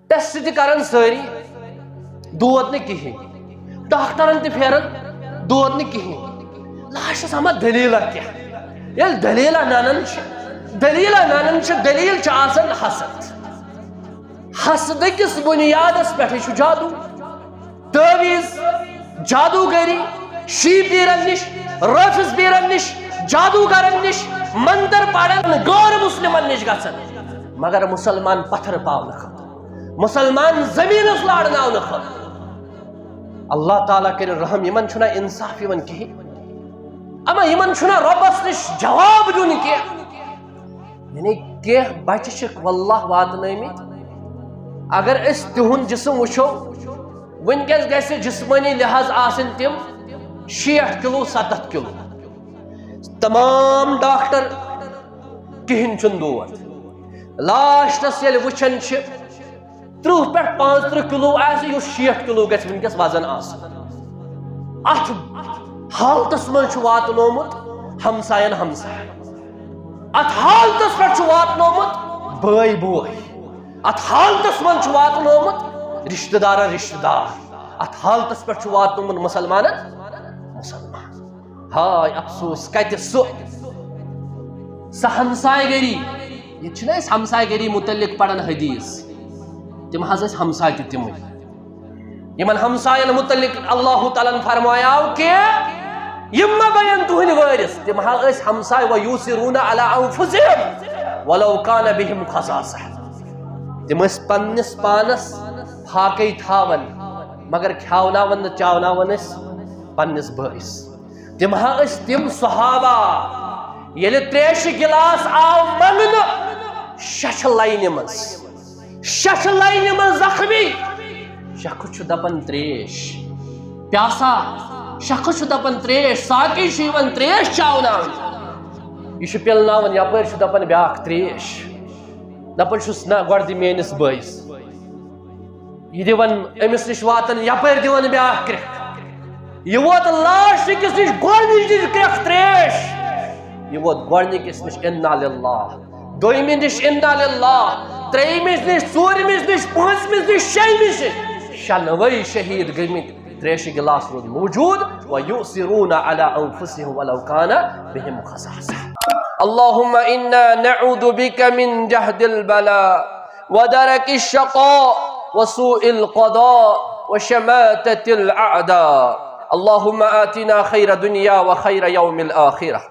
Test تہ کران ساری دود نہ کہین ڈاکٹرن تہ پھیران دود نہ کہین لاسٹس اما دلیل کیا یل دلیل انان دلیل آسان حسد حسد کس بنیادس پہ جادو تعویز جادوگری شی پیرن نش رافظ پیرن نش جادوگرن نش منتر پڑھن غیر مسلمن نش گژھن مگر مسلمان پتھر پاؤن خاطر مسلمان زمین لاڑناؤن خاطر اللہ تعالیٰ کر رحم یمن چھنا انصاف یمن کہین اما یمن چھنا ربس نش جواب دون کی یعنی کہ بچہ واللہ واتنٲمٕتۍ اگر اس تہن جسم وچھو ونکس گژھِ جسمانی لحاظ آسن تم 60 کلو 70 کلو تمام ڈاکٹر کہین چھن دود لاسٹس یل وچھن 30 پہ 35 کلو آس 60 کلو گژھِ ونکس وزن آسن ات حالتس من واتنومت ہمساین ہمساین ات حالتس پہ واتنومت بٲے بوے ات حالتس من واتنومت رشتہ دار رشتہ دار ات حالتس پہ واتنومت مسلمان مسلمان ہائے افسوس کتہ سہ ہمسائے گری یہ ہمسائے گری متعلق پڑھن حدیث تم حض ہمسائے تہ تم یمن ہمسائن متعلق اللہ تعالیٰ فرمایا کہ یم ما بین تہند وارث تم حض ہمسائے ویوسرون علی انفسہم ولو کان بہم خصاصہ تم پنس پانس پھاکے تھاون مگر کھیاوناون چاوناون پنس بٲیس تم تم صحابہ یل تریش گلاس آو منگن شش لائن من زخمی شخص دپن تریش پیاسا شخص دپن تریش ساقی شیون تریش چاوناون یہ پلناون یپر دپن بیاکھ تریش دپن چھس نا گۄڈٕ دِ میٲنِس بٲیِس یہ دِوان أمِس نِش واتان یپٲرۍ دِوان بیاکھ کرٛیٚکھ یہ ووت لاسٹٕکِس نِش گۄڈنِچ دِژ کرٛیٚکھ تریش یہ ووت گۄڈنِکِس نِش اِنا لِلّٰہ دوٚیمہِ نِش اِنا لِلّٰہ ترٛیٚیمِس نِش ژوٗرمِس نِش پٲنٛژمِس نِش شیٚیمِس نِش شنوے شہید گٔمٕتۍ تریشہِ گِلاس روٗد موٗجوٗد وَیُؤْثِرُونَ عَلَىٰ أَنفُسِهِمْ وَلَوْ كَانَ بِهِمْ خَصَاصَةٌ اللهم إنا نعوذ بك من جهد البلاء ودرك الشقاء وسوء القضاء وشماتة الأعداء اللهم آتنا خير دنيا وخير يوم الآخرة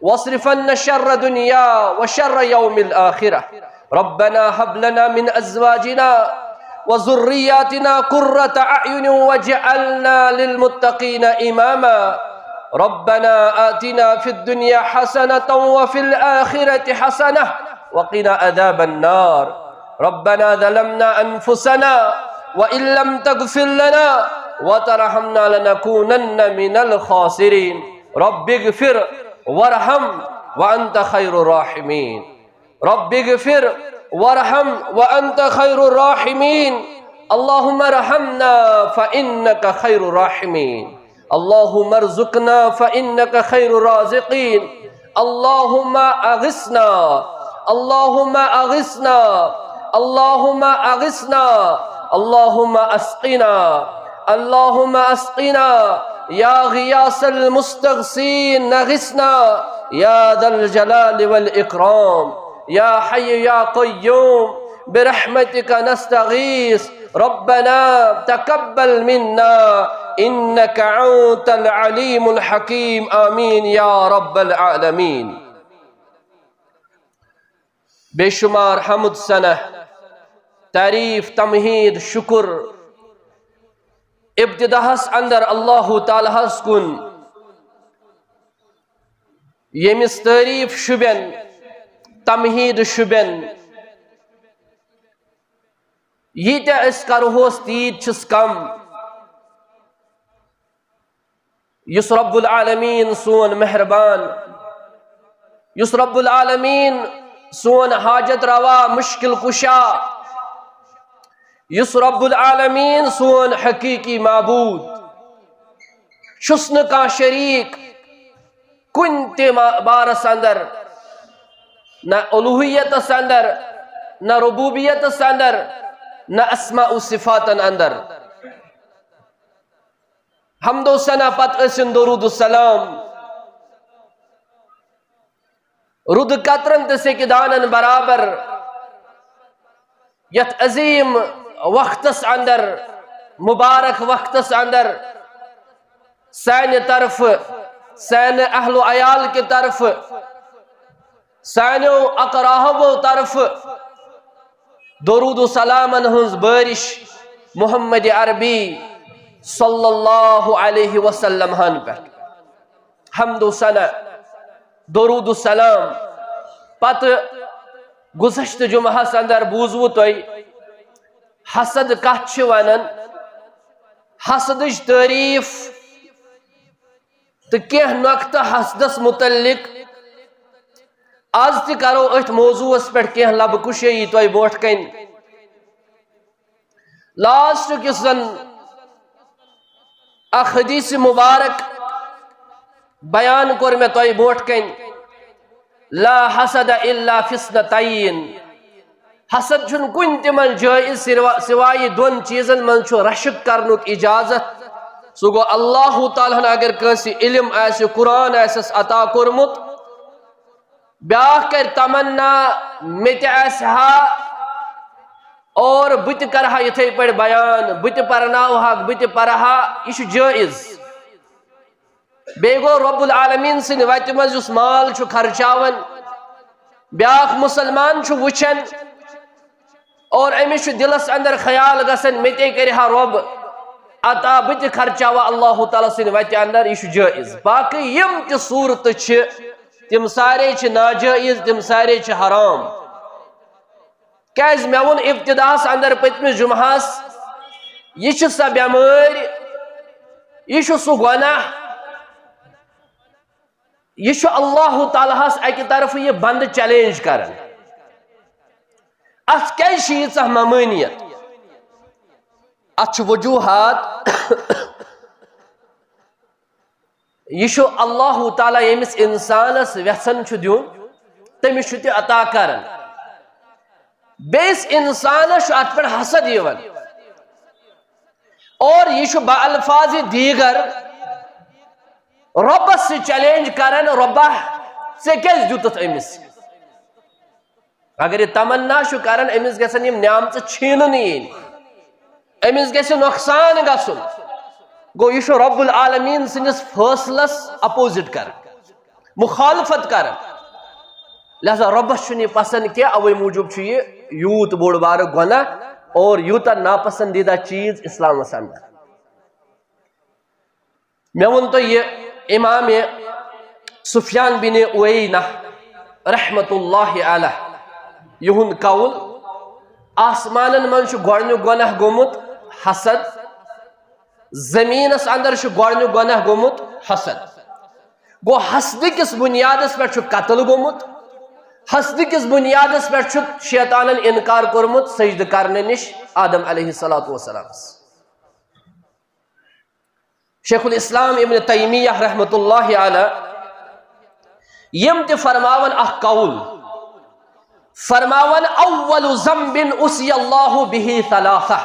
واصرف عنا شر دنيا وشر يوم الآخرة ربنا هب لنا من أزواجنا وذرياتنا قرة أعين واجعلنا للمتقين إماما ربنا آتنا في الدنيا حسنة وفي الآخرة حسنة وقنا عذاب النار ربنا ظلمنا أنفسنا وإن لم تغفر لنا وترحمنا لنكونن من الخاسرين رب اغفر وارحم وأنت خير الراحمين رب اغفر وارحم وأنت خير الراحمين اللهم ارحمنا فإنك خير الراحمين اللهم ارزقنا فإنك خير الرازقين اللهم أغثنا اللهم أغثنا اللهم أغثنا اللهم أسقنا اللهم أسقنا يا غياث المستغيثين نغثنا يا ذا الجلال والإكرام يا حي يا قيوم برحمتك نستغيث ربنا تقبل منا إنك أنت العليم الحكيم آمين يا رب العالمين بے شمار حمد ثنا تعریف تمہید شکر ابتداءس اندر اللہ تعالیٰ کن یمس تعریف شبین تمہید شبین یہ اس کرہوس تیت چھس کم یس رب العالمین سون مہربان یس رب العالمین سون حاجت روا مشکل کشا یس رب العالمین سون حقیقی معبود چھسن کا شریک کن تے بارس اندر نہ الوہیت اندر نہ ربوبیت اندر نہ اسماء و صفاتن اندر حمد و ثنا پت ٲسِن درود السلام رُد قطرن تہٕ سیٚکہِ دانن برابر یتھ عظیم وقتس اندر مبارک وقتس اندر سانہِ طرف سانہِ اہل و عیال کی طرف سانیو اقراہو طرف درود و سلامن ہنز بارش محمد عربی صلی اللہ علیہ وسلم ہن پہ حمد و ثنا درود و سلام پت گزشتہ جمعہس اندر بوزو تُہۍ حسد کتھ چھِ ونان حسدٕچ تعریف تو کینٛہہ نۄقطہٕ حسدس متعلق آز تہِ کرو أتھۍ موضوعس پٮ۪ٹھ کینٛہہ لبہٕ کُشٲیی تۄہہِ برونٛٹھ کَنۍ لاسٹُک یُس زن اکھ حدیث مبارک بیان کوٚر مےٚ تۄہہِ برونٛٹھ کَنۍ لا حسد الا فی اثنتین حسد چھُنہٕ کُنہِ تہِ منٛز جٲیز سوائے دۄن چیٖزن منٛز چھُ رشک کرنُک اجازت سُہ گوٚو اللہ تعالیٰ ہن اگر کٲنٛسہِ علم آسہِ قرآن آسٮ۪س عطا کوٚرمُت بیاکھ کرِ تمنا مےٚ تہِ آسہِ ہا اور بہٕ تہِ کرٕ ہا یِتھٕے پٲٹھۍ بیان بہٕ تہِ پرناوہاکھ بہٕ تہِ پرٕ ہا یہِ چھُ جٲیز بیٚیہِ گوٚو رۄب العالمیٖن سٕنٛدِ وتہِ منٛز یُس مال چھُ خرچاوان بیاکھ مُسلمان چھُ وٕچھان اور أمِس چھُ دِلس اندر خیال گژھان مےٚ تے کرِ ہا رۄب عطا بہٕ تہِ خرچاوٕ اللہ تعالیٰ سٕنٛدِ وتہِ اندر یہِ چھُ جٲیز باقٕے یِم تہِ صوٗرتہٕ چھِ تِم سارے چھِ ناجٲیز تِم سارے چھِ حرام کیازِ مےٚ ووٚن ابتداہس اندر پٔتمِس جمعہس یہِ چھِ سۄ بٮ۪مٲرۍ یہِ چھُ سُہ گۄناہ یہ چھُ اللہ تعالیٰ ہس اکہِ طرفہٕ یہِ بندٕ چیلینج کران اتھ کیازِ چھِ ییٖژاہ ممٲنیت اتھ چھِ وجوٗہات یہ چھُ اللہ تعالیٰ ییٚمِس انسانس یژھان چھُ دیُن تٔمِس چھُ تہِ عطا کران بیٚیِس انسانس چھُ اتھ پٮ۪ٹھ حسد یِوان اور یہ چھُ بالفاظِ دیگر رۄبس سۭتۍ چیلینج کران رۄبا ژےٚ کیازِ دیُتُتھ أمِس اگر یہِ تمنا چھُ کران أمِس گژھن یِم نعمژٕ چھیٖننہٕ یِنۍ أمِس گژھِ نۄقصان گژھُن گوٚو یہِ چھُ رۄب العالمیٖن سٕنٛدِس فٲصلس اپوزٹ کران مخالفت کران لہذا رۄبس چھُنہٕ یہِ پسند کینٛہہ اوے موٗجوٗب چھُ یہِ یوٗت بوٚڑ بارٕ گۄناہ اور یوٗتاہ ناپسندیدہ چیٖز اسلامس اندر مےٚ ووٚن تۄہہِ یہِ امام سفیان بن عُیینہ رحمت اللہ علیہ یِہُنٛد قول آسمانن منٛز چھُ گۄڈنیُک گۄناہ گوٚمُت حسد زٔمیٖنس اندر چھُ گۄڈنیُک گۄناہ گوٚمُت حسد گوٚو حسدٕکِس بُنیادس پٮ۪ٹھ چھُ قتل گوٚمُت حسدٕکِس بُنیادس پٮ۪ٹھ چھُ شیطانن انکار کوٚرمُت سجدٕ کرنہٕ نِش آدم علیہ الصلوۃ والسلامس شیخ الاسلام ابن تیمیہ رحمت اللہ علیہ یم تہِ فرماون اکھ قول فرماون اول ذنب اسی اللہ بہ ثلاثہ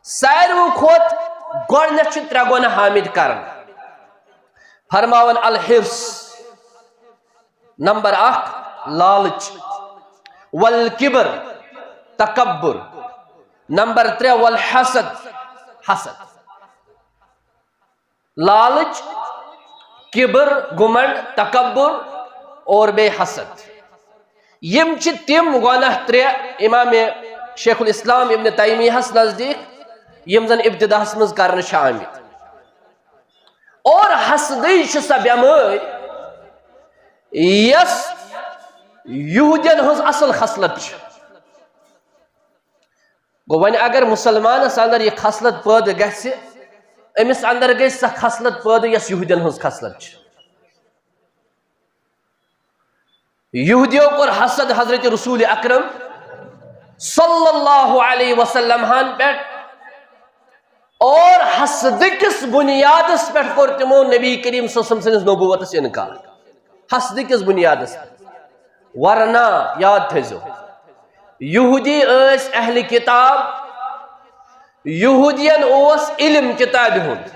ساروی کھۄتہٕ گۄڈنیتھ چھِ ترٛےٚ گۄناہ آمٕتۍ کرنہٕ فرماون الحرص نمبر اکھ لالچ والکبر تکبر نمبر 3 والحسد حسد لالچ کبر گمنڈ تکبر اور بے حسد یم چھ تم گناہ ترٛےٚ امام شیخ الاسلام ابن تیمیہس نزدیک یم زن ابتداہس مز کرنہٕ چھِ آمٕتۍ اور حسدٕے چھِ سۄ بٮ۪مٲرۍ یس یہودین ہٕنٛز اصل خصلت چھِ گوٚو وۄنۍ اگر مسلمانس اندر یہ خصلت پٲدٕ گژھِ أمِس اندر گژھِ سۄ خصلت پٲدٕ یۄس یہودین ہٕنٛز خصلت چھِ یہودیو کوٚر حسد حضرت رسول اکرم صلی اللہ علیہ وسلم ہن پٮ۪ٹھ اور حسدٕکِس بُنیادس پٮ۪ٹھ کوٚر تِمو نبی کریم صلی اللہ علیہ وسلم سٕنٛدِس نبوتس انکار حسدٕکِس بُنیادس پٮ۪ٹھ ورنہ یاد تھٲیزیو یہودی اس اہل کتاب یہودین اوس علم کتاب ہند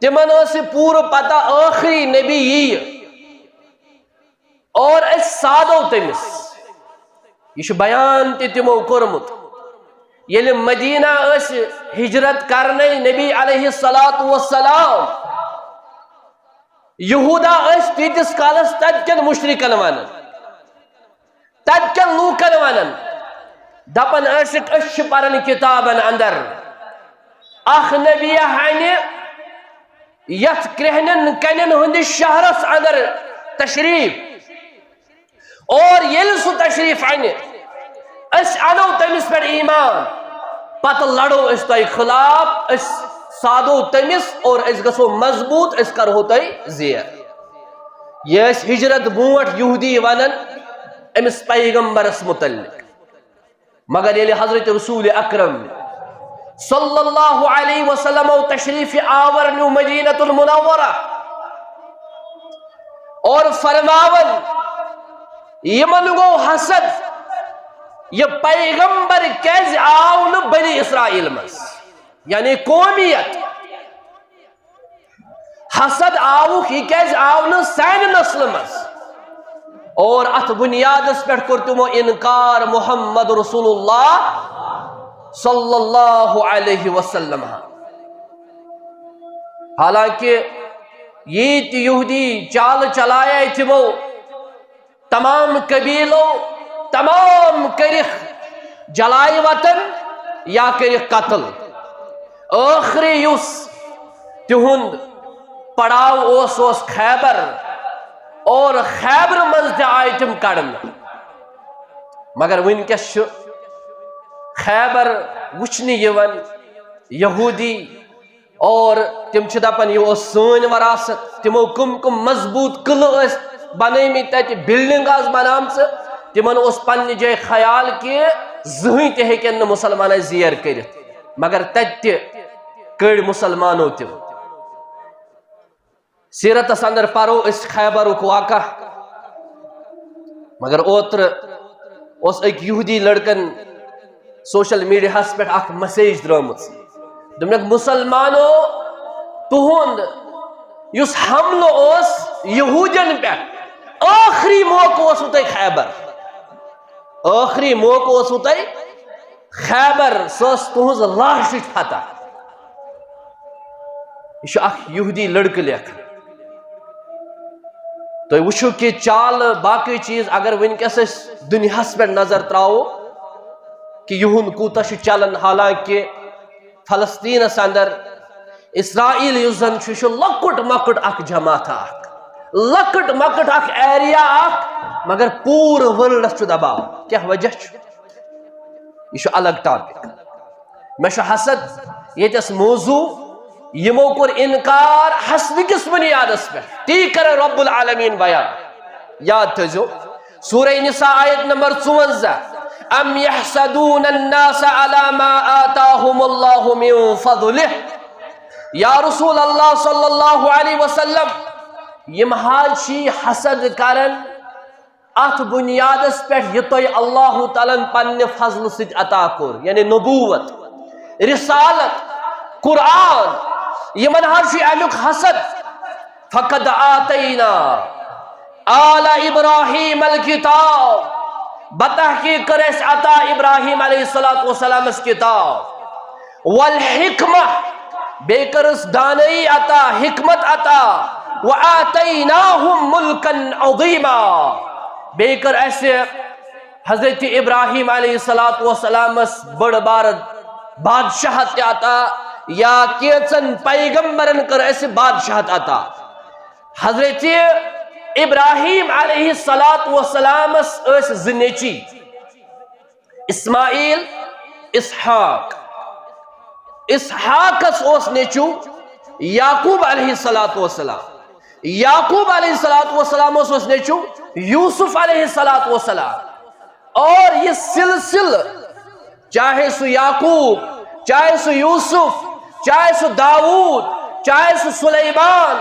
تمن اس پور پتہ آخری نبی یہ اور اس سادو تمس یہ بیان تمو کورمت یل مدینہ اس ہجرت کرنے نبی علیہ السلام یہودا اس تیتس کالس تت کن مشرکن ونن تت کن لوکن ونن دپن اسک اش پرن کتابن اندر اخ نبی ہنہ یت کرہنن کنن ہند شہرس اندر تشریف اور یل سو تشریف انہ اس انو تمس پر ایمان پتہ لڑو اس تہ خلاف اس سادو تمس اور اس گسو مضبوط اس کرو تہ زیر یہ اس ہجرت بوٹ یہودی ونن امس پیغمبرس متعلق مگر یلی حضرت رسول اکرم صلی اللہ علیہ وسلم تشریف آور نیو مدینۃ المنورہ اور فرماون یمن گو حسد یہ پیغمبر کیز آو نہ بنی اسرائیل مز یعنی قومیت حسد آو یہ کیز آو نہ سین نسل مز اور ات بنیاد اس پر کرتمو انکار محمد رسول اللہ صلی اللہ علیہ وسلم حالانکہ یہ یہودی چال چلایا تمو تمام قبیلوں تمام کرخ جلائی وطن یا کرخ قتل آخری یس تہند پڑاو اوس خیبر اور خیبر مز آئی تم کڑن مگر ونکس خیبر وچھنی یون یہودی اور تم دپن یہ سن وراثت تمو کم کم مضبوط قلعہ بنمی تت بلڈنگ آس بنامچ تمن اس پنہ جائے خیال کہ زہن تہ ہیکن مسلمان زیر کرت مگر تت کڑ مسلمانو تم سیرتس اندر پرو اس خیبرک واقع مگر اوتر اس ایک یہودی لڑکن سوشل میڈیا پہ اخ میسیج درامت دمک مسلمانو تہند اس حملہ اس یہودین پہ آخری موقع اس تہ خیبر آخری موقع اس تہ خیبر سس تہذ لاش فتح یہ اخ یہودی لڑکہ لیکھن تو وچھو کہ چال باقی چیز اگر ونکس دنیا پہ نظر تراو کہ یہن کوتا چلن حالانکہ فلسطینس اندر اسرائیل یس زن لکٹ مکٹ اخ جماعت اخ لکٹ مکٹ اخ ایریا اخ مگر پور ورلڈس دباؤ کیا وجہ یہ الگ ٹاپک میں حسد یتس موضوع یمو کور انکار حسد کس بنیادس پہ تی کر رب العالمین بیان یاد تھو سورہ نساء آیت نمبر 54 ام یحسدون الناس علی ما آتاہم اللہ من فضلہ یا رسول اللہ صلی اللہ علیہ وسلم یم حاجی حسد کرن ات بنیادس پہ یہ اللہ تعالیٰ پنہ فضل ست عطا کور یعنی نبوت رسالت قرآن یمن حاجی امیک حسد فقد آتینا آل ابراہیم الکتاب بتحقیق کرس عطا ابراہیم علیہ السلام اس کتاب والحکمہ بے کرس دانئی عطا حکمت عطا وآتیناہم ملکا عظیما بے کر ایسے حضرت ابراہیم علیہ السلام اس بڑ بار بادشاہت عطا یا کیچن پیغمبرن کر ایسے بادشاہت عطا حضرت ابراہیم علیہ السلام اس زنیچی اسماعیل اسحاق اسحاق اس نیچو یعقوب علیہ السلام یعقوب علیہ السلام اس نیچو یوسف علیہ السلام اور یہ سلسل چاہے سو یعقوب چاہے سو یوسف چاہے سو داؤد چاہے سو سلیمان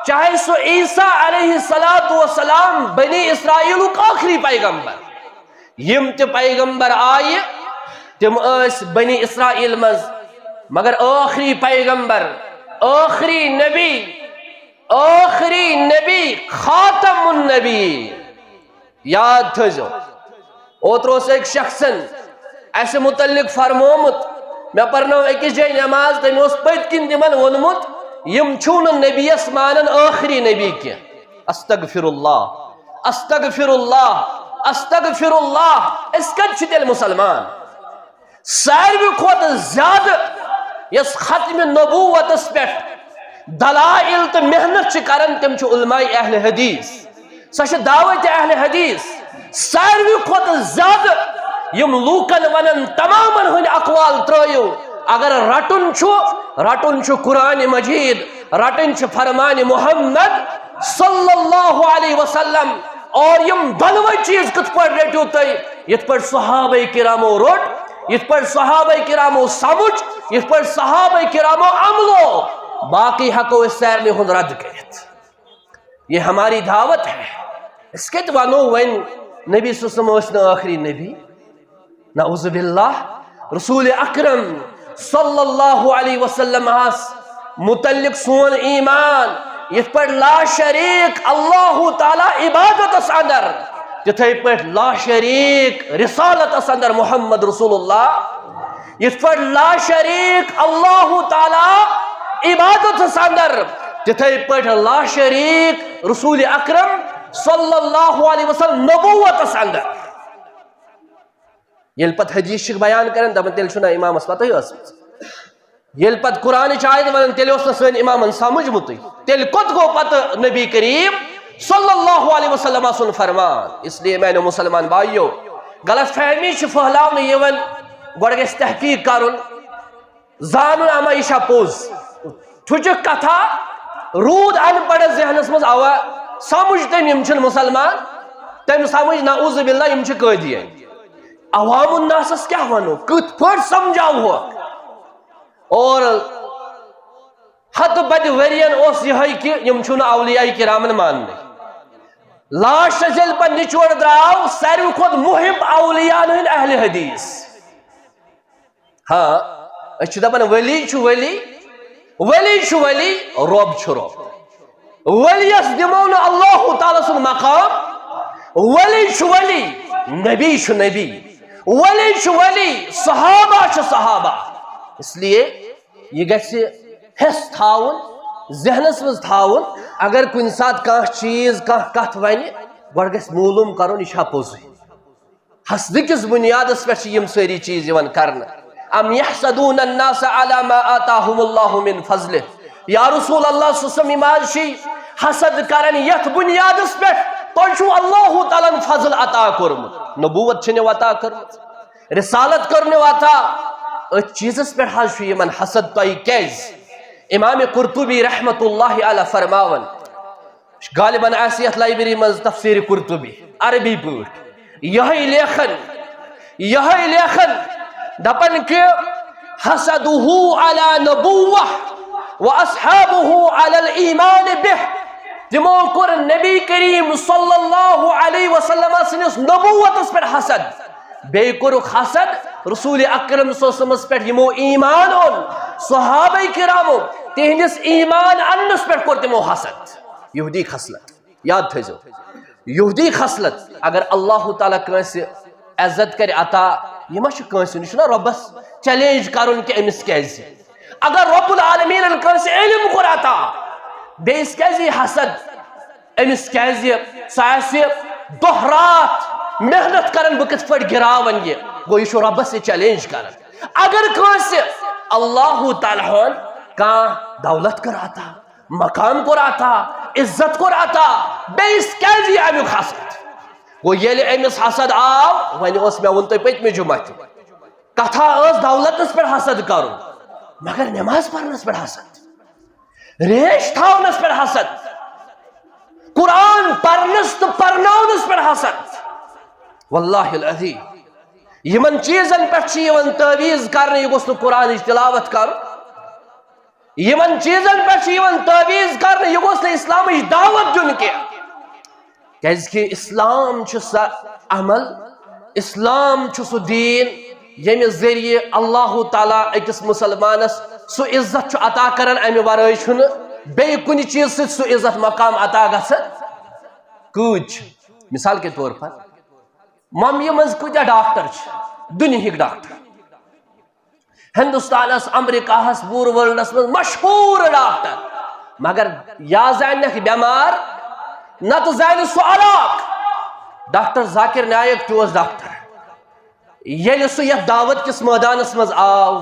چاہے سو عیسیٰ علیہ السلام بنی اسرائیل کا آخری پیغمبر یم تے پیغمبر آئے تم اس بنی اسرائیل مز مگر آخری پیغمبر آخری نبی خاتم النبی یاد تھو اوتروس ایک شخصن ایسے متعلق فرمومت میں پرنو ایک جائے نماز تم اس پت کن تمن ونمت یم چھون نبی اسمانن آخری نبی کی استغفر اللہ استغفر اللہ استغفر اللہ اس کچھ دل مسلمان ساروی کھوت زیادہ یس ختم نبوت اس پیٹ دلائل تو محنت چھ کرن تم چھ علماء اہل حدیث سچ دعوت اہل حدیث ساروی کھوت زیادہ یم لوکن ونن تمامن ہن اقوال ترایو اگر رٹن چھو قرآن مجید رٹن چھ فرمان محمد صلی اللہ علیہ وسلم اور یم دلوئی چیز کت پر رٹو تی یت پر صحابہ کرامو رٹ یت پر صحابہ کرامو سمجھ یت پر صحابہ کرامو عملو باقی حقو اس سیر ہن رد کرت یہ ہماری دعوت ہے اس کے توانو وین نبی صلی اللہ علیہ وسلم آخری نبی نعوذ باللہ رسول اکرم صلی اللہ علیہ وسلم متعلق سون ایمان یت پر لا شریک اللہ تعالی عبادت اس اندر جتھے پر لا شریک رسالت اس اندر محمد رسول اللہ یت پر لا شریک اللہ تعالی عبادت اس اندر جتھے پر لا شریک رسول اکرم صلی اللہ علیہ وسلم نبوت اس اندر یل پت حدیث شک بیان کرن دپن تیل چھنا امام اس پتہ اس یل پت قرآن چاہید ونن تیل اس سن امام سمجھ متی تیل کت گو پت نبی کریم صلی اللہ علیہ وسلم سن فرمان اس لیے میں نے مسلمان بھائیو غلط فہمی چھ پھہلاونے یون گوڑ گیس تحقیق کرن زانن اما ایشا پوز تھجک کتھا رود ان پڑھ ذہنس مز آوا سمجھ تم یم چھن مسلمان تم سمجھ نعوذ باللہ یم چھ قیدی عوام الناس کیا ونو کت پھر سمجھاو ہو اور حد بد ورین اس یہ کہ یم چھن اولیاء کرامن ماننے لاش جل پر نچوڑ دراو ساروی خود محب اولیاء ہن اہل حدیث ہاں اچھ دپن ولی چھ ولی ولی چھ ولی رب چھ رب ولیس دمون اللہ تعالی سن مقام ولی چھ ولی نبی چھ نبی ولی چھ ولی صحابہ چھ صحابہ اس لیے یہ گھے حس تھاون ذہنس مز تھاون اگر کن سات کان چیز کان کت ون گوڑ گھس معلوم کرن یہ پوزی حسد کس بنیاد پہ یم ساری چیز یوان کرنا ام یحسدون الناس علی ما آتاہم اللہ من فضلہ یا رسول اللہ صلی اللہ علیہ وسلم ماجشی حسد کرن یت بنیاد پہ تو چھو اللہ تعالیٰ فضل عطا کرمت نبوت چھنے عطا کرمت رسالت کرنے عطا اس چیزس پر حاضر ہوئی من حسد تو کیز امام قرطبی رحمت اللہ علیہ فرماون غالباً آسیت لائبری مز تفسیر قرطبی عربی پوٹ یہی لیخن دپن کہ حسدہو علی نبوہ و اصحابہو علی الایمان بہ تمو کر نبی کریم صلی اللہ علیہ وسلم سنس نبوت اس پر حسد بے کرک حسد رسول اکرم صلی اللہ علیہ وسلم پر یمو ایمان ان صحابہ کرامو تہنس ایمان انس پر کر تمو حسد یہودی خصلت یاد تھے جو یہودی خصلت اگر اللہ تعالیٰ کنس عزت کر عطا یہ مش کنس نشنا ربس چیلنج کرن کہ امس کیسے اگر رب العالمین کنس علم کر عطا بیس کیسے حسد امس کیسے سایسی دہرات محنت کرن بکت فٹ گراون یہ وہ یہ ربس سے چیلنج کرن اگر کنس اللہ تعالیٰ کان دولت کر عطا مقام کر عطا عزت کر عطا بیس کیسے امیک حسد وہ یہ امس حسد آو ونی اس میں ون تو پت میں جمعہ کتھا اس دولت اس پر حسد کرو مگر نماز پڑھنس پر حسد ریش تھاونس پر حسد قرآن پڑھنس تو پرناونس پر حسد واللہ العظیم یمن چیزن پر چیون تعویز کرنے یہ گوست قرآن تلاوت کرو یمن چیزن پر چیون تعویز کرنے یہ گوست اسلامی دعوت جن کے کہ اسلام چھ عمل اسلام چھُ سُہ دیٖن ییٚمہِ ذٔریعہِ اللہ تعالیٰ أکِس مُسلمانس سُہ عزت چھُ عطا کران، اَمہِ ورٲے چھُنہٕ بیٚیہِ کُنہِ چیٖز سۭتۍ سُہ عزت مقام عطا گژھان کۭتۍ چھِ. مثال کے طور پر ممبیہِ منٛز کۭتیاہ ڈاکٹر چھِ، دُنہِکۍ ڈاکٹر، ہندوستانس امریکاہس پوٗرٕ ورلڈس منٛز مشہوٗر ڈاکٹر، مگر یا زانکھ بٮ۪مار نتہٕ زانہِ سُہ علاقہٕ. ڈاکٹر ذاکر نائک تہِ اوس ڈاکٹر. ییٚلہِ سُہ یتھ دعوت کِس مٲدانس منٛز آو،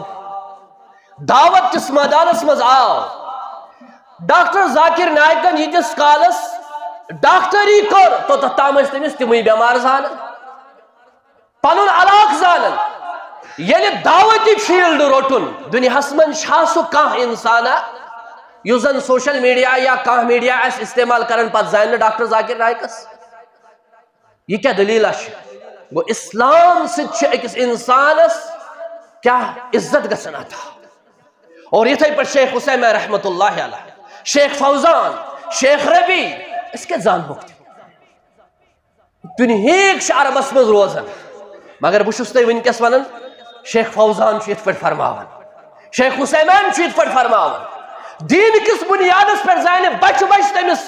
دعوت کِس مٲدانس منٛز آو، ڈاکٹر ذاکر نائکن ییٖتِس کالس ڈاکٹری کٔر توٚتتھ تام ٲسۍ تٔمِس تِمٕے بٮ۪مار زانان، پنُن علاقہٕ زانان. ییٚلہِ دعوتی فیٖلڈ روٚٹُن، دُنیاہس منٛز چھا سُہ کانٛہہ اِنسانا یُس زن سوشل میڈیا یا کانٛہہ میڈیا آسہِ استعمال کران پتہٕ زانہِ نہٕ ڈاکٹر ذاکر نائکس؟ یہ کیا دلیٖلہ چھِ؟ گوٚو اسلام سۭتۍ چھِ أکِس اِنسانس کیٛاہ عزت گژھان عطا. اور یِتھے پٲٹھۍ شیخ عثیمین رحمۃ اللہ علیہ، شیخ فوزان، شیخ ربی، أسۍ کیٛاہ زانہوکھ تِم؟ دُنہیٖکۍ چھِ عربس منٛز روزان، مگر بہٕ چھُس تۄہہِ وٕنکٮ۪س ونان شیخ فوزان چھُ یِتھ پٲٹھۍ فرماوان، شیخ عثیمین چھُ یِتھ پٲٹھۍ فرماوان. دیٖن کِس بُنیادس پٮ۪ٹھ زانہِ بچہِ بچہِ تٔمِس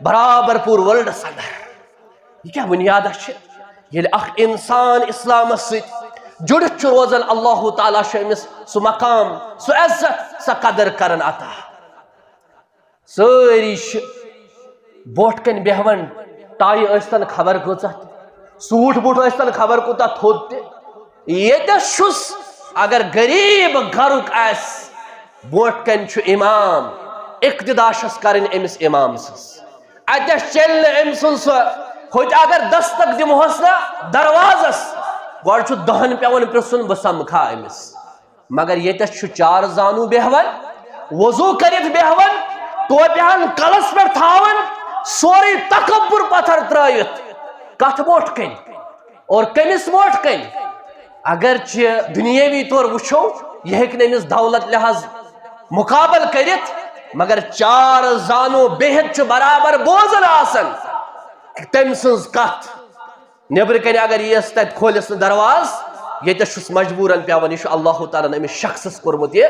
برابر پوٗرٕ ورلڈس انٛدر. یہ کیا بنیادہ چھِ؟ ییٚلہِ اکھ اِنسان اسلامس سۭتۍ جُڑِتھ چھُ روزان، اللہ تعالیٰ چھُ أمِس سُہ مقام، سُہ عزت، سۄ قدر کران عطا. سٲری چھِ برونٛٹھ کَنۍ بیٚہوان، ٹایہِ ٲسۍتن خبر کۭژاہ تہِ، سوٗٹ بوٗٹ ٲسۍتن خبر کوٗتاہ تھوٚد تہِ. ییٚتٮ۪س چھُس اگر غریٖب گرُک آسہِ، برونٛٹھ کَنۍ چھُ اِمام، اقتدا چھس کرٕنۍ أمِس اِمام سٕنٛز. اتٮ۪س چلہِ نہٕ أمۍ سُنٛد سُہ ہوٚتہِ اگر دستک دِمہوس نا دروازس، گۄڈٕ چھُ دہن پیوان پرژھُن بہٕ سمکھا أمِس. مگر ییٚتٮ۪س چھُ چار زانوٗ بیٚہوان، وضوٗ کٔرِتھ بیٚہوان، ٹوپہِ ہن کلس پٮ۪ٹھ تھاوان، سورُے تکبر پتھر ترٲوِتھ کتھ برونٛٹھ کَنۍ اور کٔمِس برونٛٹھ کَنۍ. اگرچہِ دُنیٲوی طور وٕچھو یہِ ہیٚکہِ نہٕ أمِس دولت لحاظ مُقابل کٔرِتھ، مگر چار زانوٗ بِہِتھ چھُ برابر بوزان آسان تٔمۍ سٕنٛز کتھ. نیبرٕ کنہِ اگر یِیَس تتہِ کھولٮ۪س نہٕ درواز، ییٚتٮ۪س چھُس مجبوٗرن پیوان. یہِ چھُ اللہ تعالیٰ ہن أمِس شخصس کوٚرمُت یہِ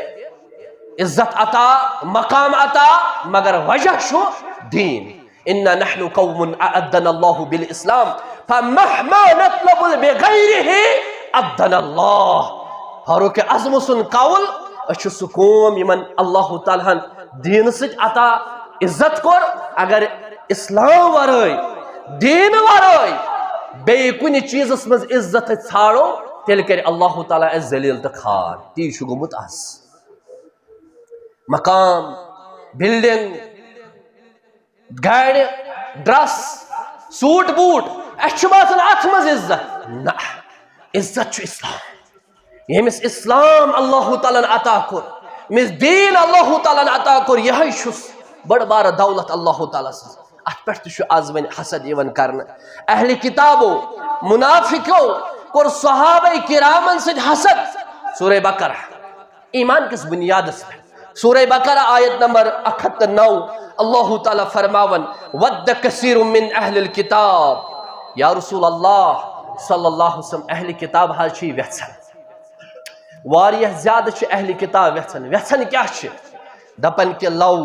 عزت عطا، مقام عطا، مگر وجہ چھُ دیٖن. اِنَّا نَحْنُ قَوْمٌ أَعَدَّنَا اللَّهُ بِالْإِسْلَامِ فَمَهْمَا نَطْلُبُ بِغَيْرِهِ أَعَدَّنَا اللَّهُ. فاروق اعظم سُنٛد قول، أسۍ چھِ سُہ قوم یِمن اللہ تعالیٰ ہن دیٖنہٕ سۭتۍ عطا عزت کوٚر. اگر اسلام ورٲے، دیٖن ورٲے بیٚیہِ کُنہِ چیٖزس منٛز عزت ژھانڈو، تیٚلہِ کرِ اللہ تعالیٰ اَسہِ ذلیٖل تہٕ کھار. تی چھُ گوٚمُت آز. مقام، بلڈنگ، گاڑِ، ڈرس، سوٗٹ بوٗٹ، اَسہِ چھُ باسان اتھ منٛز عزت. نہ، عزت چھُ اسلام. ییٚمِس اسلام اللہ تعالیٰ ہن عطا کوٚر، ییٚمِس دیٖن اللہ تعالیٰ ہن عطا کوٚر، یِہے چھُس بٔڑ بارٕ دولت اللہ تعالیٰ سٕنٛز. اتھ پٮ۪ٹھ تہِ چھُ آز وۄنۍ حسد یِوان کرنہٕ. اہلِ کتابو، منافقو کوٚر صحابہ کرامن سۭتۍ حسد. سورہ بقرہ ایمان کِس بنیادس پٮ۪ٹھ، سورہ بقرہ آیت نمبر 109 اللہ تعالیٰ فرماون وَدَّ كَثِيرٌ مِّنْ أَهْلِ الْكِتاب. یا رسول اللہ صلی اللہ علیہ وسلم، اہلِ کتاب حظ چھِ یژھان، واریاہ زیادٕ چھِ اہلِ کتاب یژھان کیٛاہ چھِ؟ دپان کہِ لو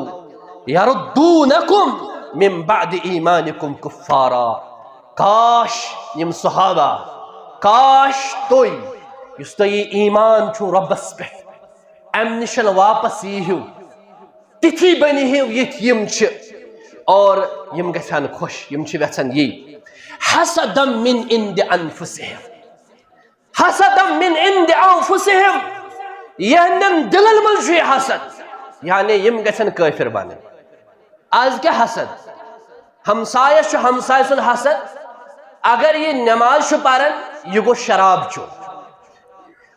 یردونکم من بعد ایمانکم کفارا. کاش یم صحابہ، کاش تُہۍ یُس تۄہہِ یہِ ایمان چھُو رۄبس پٮ۪ٹھ، امہِ نِش واپس ییٖہِو، تِتھی بنیٖہِو یِتھ یِم چھِ، اور یِم گژھن خۄش. یِم چھِ یژھان یی حسدم من عند انفسہم، حسدم من عند انفسہم، یہندٮ۪ن دلن منٛز چھُ یہِ حسد، یعنی یِم گژھن کٲفر بنٕنۍ. آز کیٛاہ حسد؟ ہمسایس چھُ ہمسایہِ سُنٛد حسد. اگر یہِ نٮ۪ماز چھُ پران، یہِ گوٚژھ شراب چیوٚن.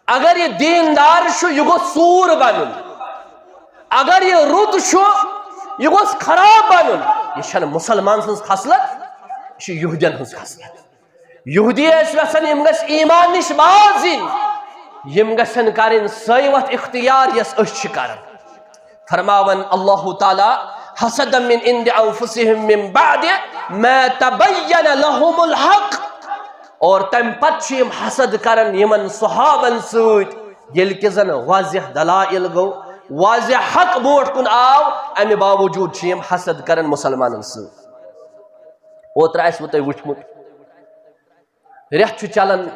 اگر یہِ دیندار چھُ، یہِ گوٚژھ ژوٗر بنُن. اگر یہِ رُت چھُ، یہِ گوٚژھ خراب بنُن. یہِ چھنہٕ مُسلمان سٕنٛز خصلت، یہِ چھِ یہوٗدین ہٕنٛز خصلت. یہوٗدی ٲسۍ یژھان یِم گژھِ ایمان نِش باز یِنۍ، یِم گژھن کرٕنۍ سۄے وتھ اختیار یۄس أسۍ چھِ کران. فرماون اللہ تعالیٰ حسدا من عند انفسہم من بعد ما تبین لہم الحق. اور تم پتہ یم حسد کرن یمن صحابن سۭتۍ ییٚلہِ کہِ زن واضح دلائل گو واضح حق برونٛٹھ کُن آو امہِ باوجوٗد چھِ یم حسد کرن مسلمانن سۭتۍ اوترٕ آسوٕ تۄہہِ وٕچھمُت رٮ۪تھ چھُ چلان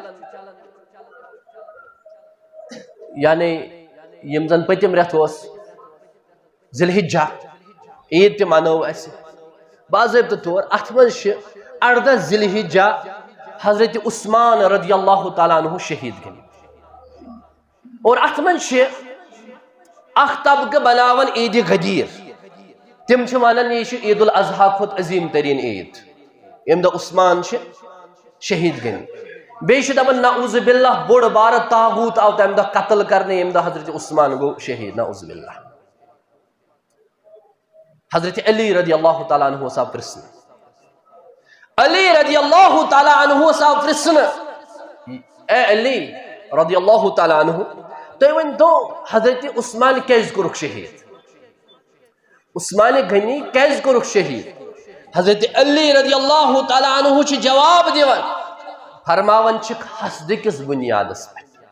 یعنی یم زن پٔتِم رٮ۪تھ اوس ذی الحجہ عیٖد تہِ منٲو اسہِ باضٲبطہٕ طور اتھ منٛز چھِ 18 ذی الحجہ حضرت عثمان رضی اللہ تعالیٰ عنہ شہید گٔمٕتۍ اور اتھ منٛز چھِ اکھ طبقہٕ بناوان عیٖدِ غدیٖر تِم چھِ ونان یہِ چھِ عید الاضحیٰ کھۄتہٕ عظیٖم تریٖن عیٖد ییٚمہِ دۄہ عثمان چھِ شہید گٔمٕتۍ بیٚیہِ چھِ دپان نعوذ باللہ بوٚڑ بارٕ طاغوٗت آو تمہِ دۄہ قتل کرنہٕ ییٚمہِ دۄہ حضرت عثمان گوٚو شہید نعوذ باللہ حضرت علی رضی اللہ تعالیٰ عنہ آو پرژھنہٕ علی رضی اللہ تعالیٰ عنہ آو پرژھنہٕ اے علی رضی اللہ تعالیٰ عنہ تُہۍ ؤنۍتو حضرت عثمان کیازِ کوٚرُکھ شہید عثمان غنی کیازِ کوٚرُکھ شہید حضرت علی رضی اللہ تعالیٰ عنہ چھِ جواب دِوان فرماوان چھِکھ حسدٕ کِس بُنیادس پٮ۪ٹھ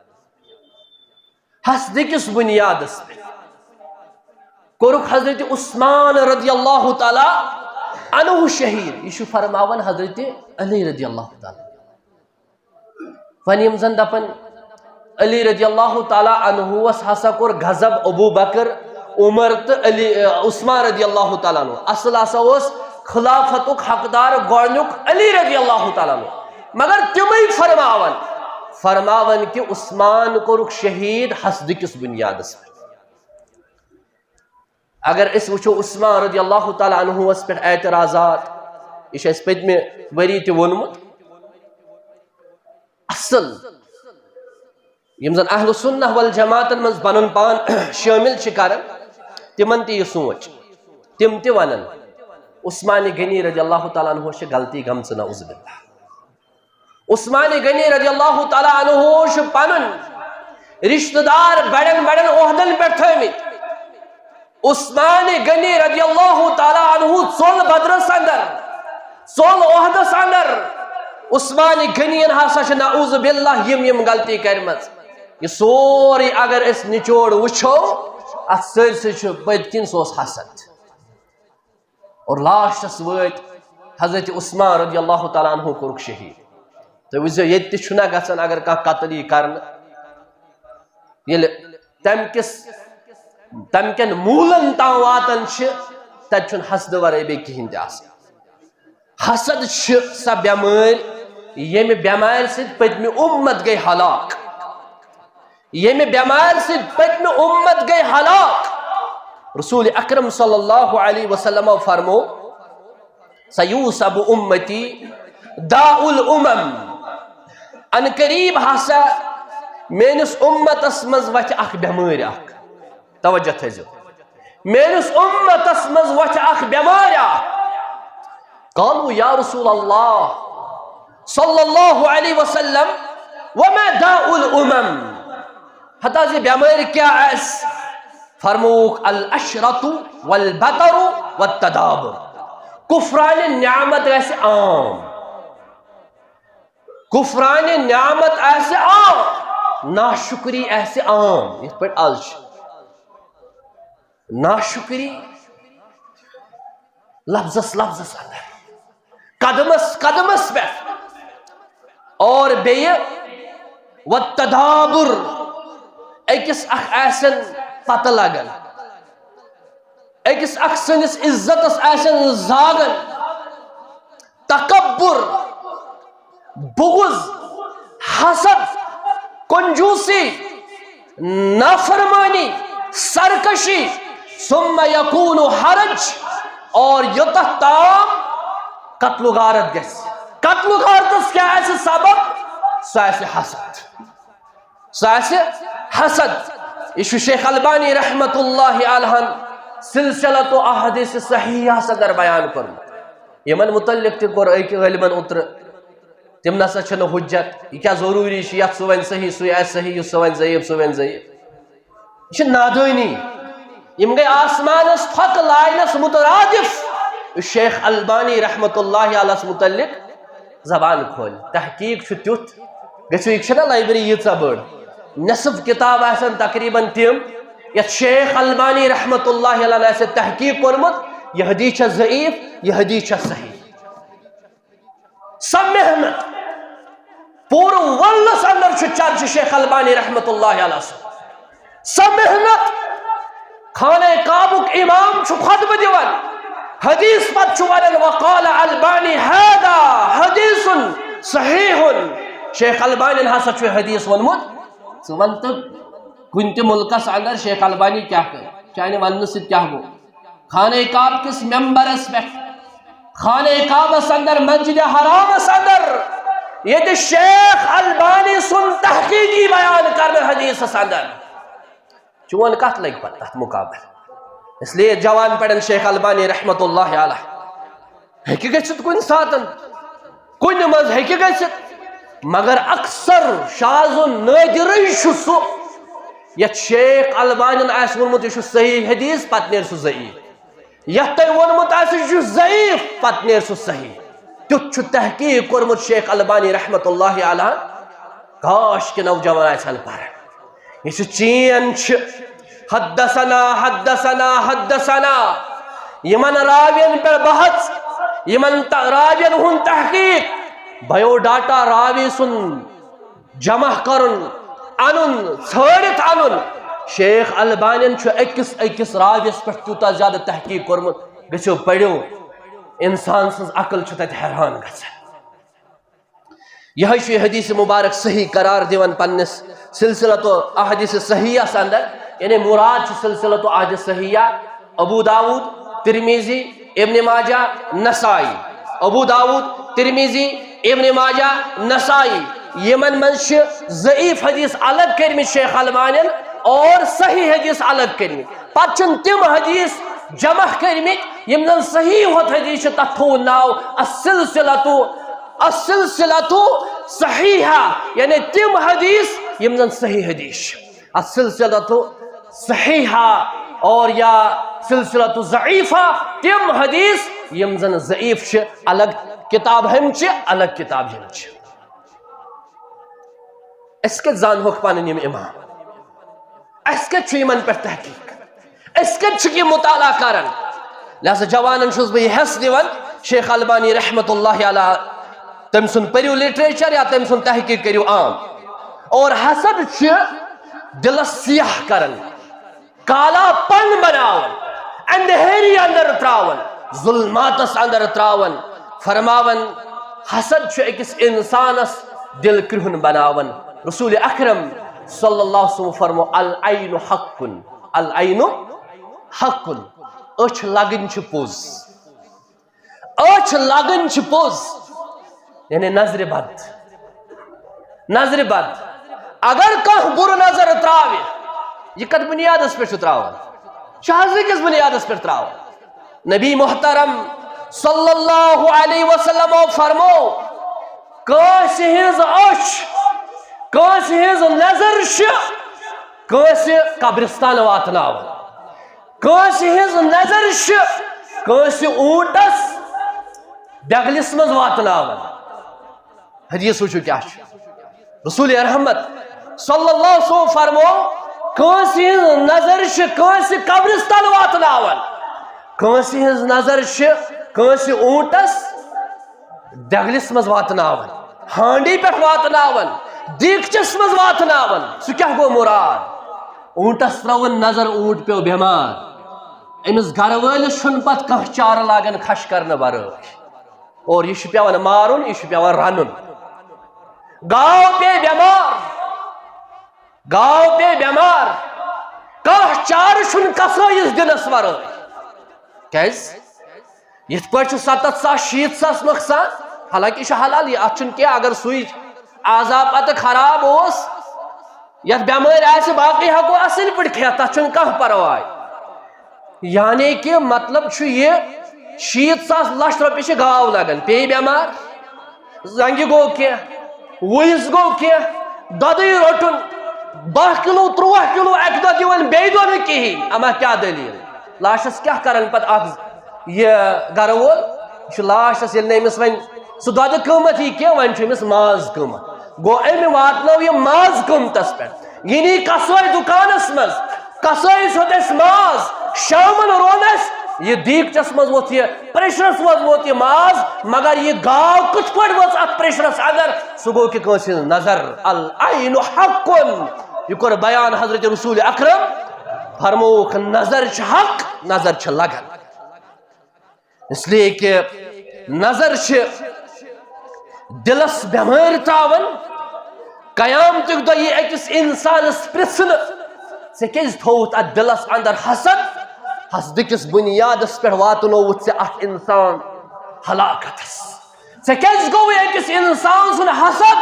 حسدٕ کِس بُنیادس پٮ۪ٹھ کوٚرُکھ حضرت عثمان رضی اللہ تعالیٰ عنہ شہید یہ چھُ فرماوان حضرت علی رضی اللہ تعالیٰ وۄنۍ یِم زن دپان علی رضی اللہ تعالیٰ عنہس ہسا کوٚر غضب ابو بکر عمر تہٕ علی عثمان رضی اللہ تعالیٰ عنہ اصل ہسا اوس خلافتُک حقدار گۄڈنیُک علی رضی اللہ تعالیٰ عنہ مگر تِمے فرماوان کہ عثمان کوٚرُکھ شہید حسدٕ کِس بُنیادس پٮ۪ٹھ اگر أسۍ وٕچھو عثمان رضی اللہ تعالیٰ عنہس پٮ۪ٹھ اعتراضات یہ چھُ اَسہِ پٔتمہِ ؤری تہِ ووٚنمُت اصل یم زن اہل سنہ والجماعتن منٛز پنُن پان شٲمِل چھِ کران تِمن تہِ یہِ سونٛچ تِم تہِ ونان عثمان غنی رضی اللہ تعالیٰ عنہس چھِ غلطی گٔمژٕ نعوذ باللہ عثمان غنی رضی اللہ تعالیٰ عنہ چھُ پنُن رشتہٕ دار بڑٮ۪ن بڑٮ۪ن عہدن پٮ۪ٹھ تھٲومٕتۍ عثمان غنی رضی اللہ تعالیٰ عنہ ژوٚل بدرس اندر ژوٚل عہدس اندر عثمان غنین ہسا چھِ نعوذ باللہ یم غلطی کرمژ یہ سورے اگر أسۍ نچوڑ وٕچھو اتھ سٲرسٕے چھُ پٔتۍ کِنۍ سُہ اوس حسد اور لاسٹس وٲتۍ حضرت عثمان رضی اللہ تعالیٰ عنہ کوٚرُکھ شہید تُہۍ وٕچھزیو ییٚتہِ تہِ چھُنہ گژھان اگر کانٛہہ قتل یی کرنہٕ ییٚلہِ تمہِ کٮ۪ن موٗلن تام واتان چھِ تتہِ چھُنہٕ حسدٕ ورٲے بیٚیہِ کہیٖنۍ تہِ آسان حسد چھِ سۄ بٮ۪مٲرۍ ییٚمہِ بٮ۪مارِ سۭتۍ پٔتمہِ اُمت گٔے ہلاک ییٚمہِ بٮ۪مارِ سۭتۍ پٔتمہِ اُمت گٔے ہلاک رسول اکرم صلی اللہ علیہ وسلمو فرمو سیوسب امتی داء الامم ان قریب ہسا میٲنِس اُمتس منٛز وتھِ اکھ بٮ۪مٲرۍ اکھ توجہ تھٲیزیو میٲنِس اُمتس منٛز وتھِ اکھ بٮ۪مٲرۍ اکھ قالوا یا رسول اللہ صلی اللہ علیہ وسلم وما داء الامم ہتا زِ بٮ۪مٲرۍ کیٛاہ آسہِ فرمووُکھ العشرۃ والبطر والتدابر کفرانِ نعمت آسہِ عام کفرانِ نعمت آسہِ عام ناشکری آسہِ عام یِتھ پٲٹھۍ آز چھِ ناشکری لفظس لفظس اندر قدمس قدمس پٮ۪ٹھ اور بیٚیہِ والتدابر أکِس اکھ آسن پتہ لگان أکِس اکھ سٕنٛدِس عزتس آسن زاگان تکبر بغض حسد کنجوسی نافرمانی سرکشی ثم یکون حرج اور یوتھ تام قتل و غارت گژھِ قتل و غارتس کیٛاہ آسہِ سبب سُہ آسہِ حسد سُہ آسہِ حسد یہ چھُ شیخ البانی رحمت اللہ علیہن سلسلۃ احادیث صحیحس اندر بیان کوٚرمُت یمن متعلق تہِ کوٚر أکۍ عٲلمن اوترٕ تِم نسا چھنہٕ حجت یہ کیٛاہ ضروٗری چھُ یتھ سُہ وَنہِ صحیح سُے آسہِ صحیح یُس سُہ وَنہِ ضعیٖف سُہ وَنہِ ضعیٖف یہ چھِ نادٲنی یم گٔے آسمانس تھۄکہٕ لاینس مترادف شیخ البانی رحمت اللہ علیہس متعلق زبان کھول تحقیق چھُ تیُتھ گژھِو یہِ چھَنا لائبریری ییٖژاہ بٔڑ نصف کتاب آسن تقریباً تِم یتھ شیخ البانی رحمت اللہ علیہ آسہِ تحقیق کوٚرمُت یہ حدیث چھےٚ ضعیف یہ حدیث چھےٚ صحیح سب محنت پورٕ ورلڈس اندر چھُ چرچہِ شیخ البانی رحمت اللہ علیہ سب محنت خانہ کعبُک امام چھُ خطبہ دِوان حدیث پتہٕ چھُ ونان وقال البانی هذا حدیث صحیح شیخ البانی ہسا چھُ حدیث ووٚنمُت ژٕ وَن تہٕ کُنہِ تہِ مُلکس اندر شیخ البانی کیٛاہ کٔر چانہِ وننہٕ سۭتۍ کیٛاہ گوٚو خانہ کعب کِس ممبرس پٮ۪ٹھ خانہ کعبس اندر مسجد حرامس اندر ییٚتہِ شیخ البانی سُنٛد تحقیقی بیان کرنہٕ حدیثس اندر چون کتھ لگہِ پتہٕ تتھ مقابل اس لیے جوان پڑھن شیخ البانی رحمت اللہ علیہ ہیٚکہِ گٔژھِتھ کُنہِ ساتہٕ کُنہِ منٛز ہیٚکہِ گٔژھِتھ مگر اکثر شاذ و نادرٕے چھُ سُہ یتھ شیخ البانین آسہِ ووٚنمُت یہِ چھُ صحیح حدیث پتہٕ نیرِ سُہ ضعیف یتھ تۄہہِ ووٚنمُت آسہِ یہِ چھُ ضعیف پتہٕ نیرِ سُہ صحیح تیُتھ چھُ تحقیق کوٚرمُت شیخ البانی رحمت اللہ علیہ کاش کہ نوجوان آسن پران یہ چھُ چین چھِ حدثنا حدثنا حدثنا یمن راوین پہ بحث یمن راوین ہن تحقیق بایو ڈاٹا راوی سن جمع کرن انن ژھٲرِتھ انن شیخ البانین چھُ أکِس أکِس راویس پٮ۪ٹھ تیوٗتاہ زیادٕ تحقیق کوٚرمُت گٔژھِو پٔرِو انسان سٕنٛز عقل چھِ تتہِ حیران گژھان یہے چھُ یہِ حدیث مبارک صحیح قرار دِوان پننس سلسلۃ احادیث صحیحس اندر یعنی مراد چھُ سلسلۃ احادیث صحیحہ ابو داؤد ترمیزی ابن ماجہ نسائی ابو داؤد ترمیزی ابن ماجہ نسائی یمن منٛز چھِ ضعیف حدیث الگ کٔرمٕتۍ شیخ البانین اور صحیح حدیث الگ کٔرمٕتۍ پتہٕ چھِنہٕ تِم حدیث جمع کٔرمٕتۍ یِم زن صحیح ہوت حدیث چھِ تتھ تھوٚوُن ناو السلسلۃ صحیحہ یعنی تِم حدیث یم زن صحیح حدیث چھِ السلسلۃ صحیحہ اور یا سلسلۃ ضعیفہ تم حدیث یم زن ضعیف چھِ الگ کتاب ہم چھِ الگ کتاب ہم چھِ أسۍ کتہِ زانہوکھ پنٕنۍ یِم امام أسۍ کتہِ چھُ یِمن پٮ۪ٹھ تحقیق أسۍ کتہِ چھِکھ یہِ مطالعہ کران لہذا جوانن چھُس بہٕ یہِ حٮ۪س دِوان شیخ البانی رحمت اللہ علیہ تٔمۍ سُنٛد پٔرِو لٹریچر یا تٔمۍ سُنٛد تحقیق کٔرِو عام اور حسد چھِ دلس سیاہ کران کالا پن بناون اندھیری اندر تراون ظلماتس اندر تراون فرماون حسد چھُ أکِس انسانس دل کرہُن بناون رسول اکرم صلی اللہ علیہ وسلم فرمو العین حق العین حق أچھ لگن چھِ پوٚز أچھ لگن چھِ پوٚز یعنی نظرِ بد اگر کانٛہہ بُرٕ نظر تراوِ یہ کتھ بنیادس پہ تراون شہزی کس بنیادس پہ تراون نبی محترم صلی اللہ علیہ وسلم فرمو کٲنٛسہِ ہٕنٛز أچھ کٲنٛسہِ ہٕنٛز نظر چھِ کٲنٛسہِ قبرستان واتناون کٲنٛسہِ ہٕنٛز نظر چھِ کٲنٛسہِ اوٗنٹس دگلس منٛز واتناون حدیث وٕچھو کیٛاہ چھُ رسول رحمت صلی اللہ علیہ وسلم فرمو کٲنٛسہِ ہٕنٛز نظر چھِ کٲنٛسہِ قبرستان واتناون کٲنٛسہِ ہٕنٛز نظر چھِ کٲنٛسہِ اوٗنٹس دگلس منٛز واتناون ہانڈی پٮ۪ٹھ واتناون دیٖگچس منٛز واتناون سُہ کیٛاہ گوٚو مُراد اوٗنٹس ترٲوٕن نظر اوٗنٹ پیوٚو بٮ۪مار أمِس گرٕ وٲلِس چھُنہٕ پتہٕ کانٛہہ چارٕ لاگان کھش کرنہٕ ورٲے اور یہِ چھُ پیوان مارُن یہِ چھُ پیوان رنُن گاو پیٚیہِ بٮ۪مار کانٛہہ چارٕ چھُنہٕ کسٲیِس دِنس ورٲے کیٛازِ یِتھ پٲٹھۍ چھُ 70,000 60,000 نۄقصان حالانکہِ یہِ چھُ حلال یہِ اتھ چھُنہٕ کینٛہہ اگر سُے عذا پتہٕ خراب اوس یتھ بٮ۪مٲرۍ آسہِ باقٕے ہٮ۪کو اصٕل پٲٹھۍ کھٮ۪تھ تتھ چھُنہٕ کانٛہہ پرواے یعنی کہِ مطلب چھُ یہِ 60,000 لچھ رۄپیہِ چھِ گاو لگان پیٚیہِ بٮ۪مار زنٛگہِ گوٚو کینٛہہ وُہِس گوٚو کینٛہہ دۄدٕے روٚٹُن 10 کِلوٗ 13 کِلوٗ اکہِ دۄہ دِوان بیٚیہِ دۄہ نہٕ کِہیٖنۍ اما کیٛاہ دٔلیٖل لاسٹس کیٛاہ کران پتہٕ اکھ یہِ گرٕ وول یہِ چھُ لاسٹس ییٚلہِ نہٕ أمِس وۄنۍ سہ دۄدٕ قۭمتھ یی کینٛہہ وۄنۍ چھُ أمِس ماز قۭمتھ گوٚو أمۍ واتنٲو یہِ ماز قۭمتس پٮ۪ٹھ یہِ نی کسٲے دُکانس منٛز کسٲیِس ہیوٚت اَسہِ ماز شامن روٚن اَسہِ یہِ دیٖگچس منٛز ووٚتھ یہِ پریشرس منٛز ووت یہِ ماز مگر یہِ گاو کِتھ پٲٹھۍ وٲژ اتھ پریشرس اندر سُہ گوٚو کہِ کٲنٛسہِ ہٕنٛز نظر العین حقُن یہ کوٚر بیان حضرت رسول اکرم فرمووُکھ نظر چھِ حق نظر چھِ لگان اس لیے کہ نظر چھِ دلس بٮ۪مٲرۍ تراوان قیامتُک دۄہ یی أکِس اِنسانس پرژھنہٕ ژےٚ کیازِ تھووُتھ اتھ دلس اندر حسد حسدٕکِس بُنیادس پٮ۪ٹھ واتنووُتھ ژےٚ اکھ انسان ہلاکتس ژےٚ کیازِ گوٚوُے أکِس انسان سُنٛد حسد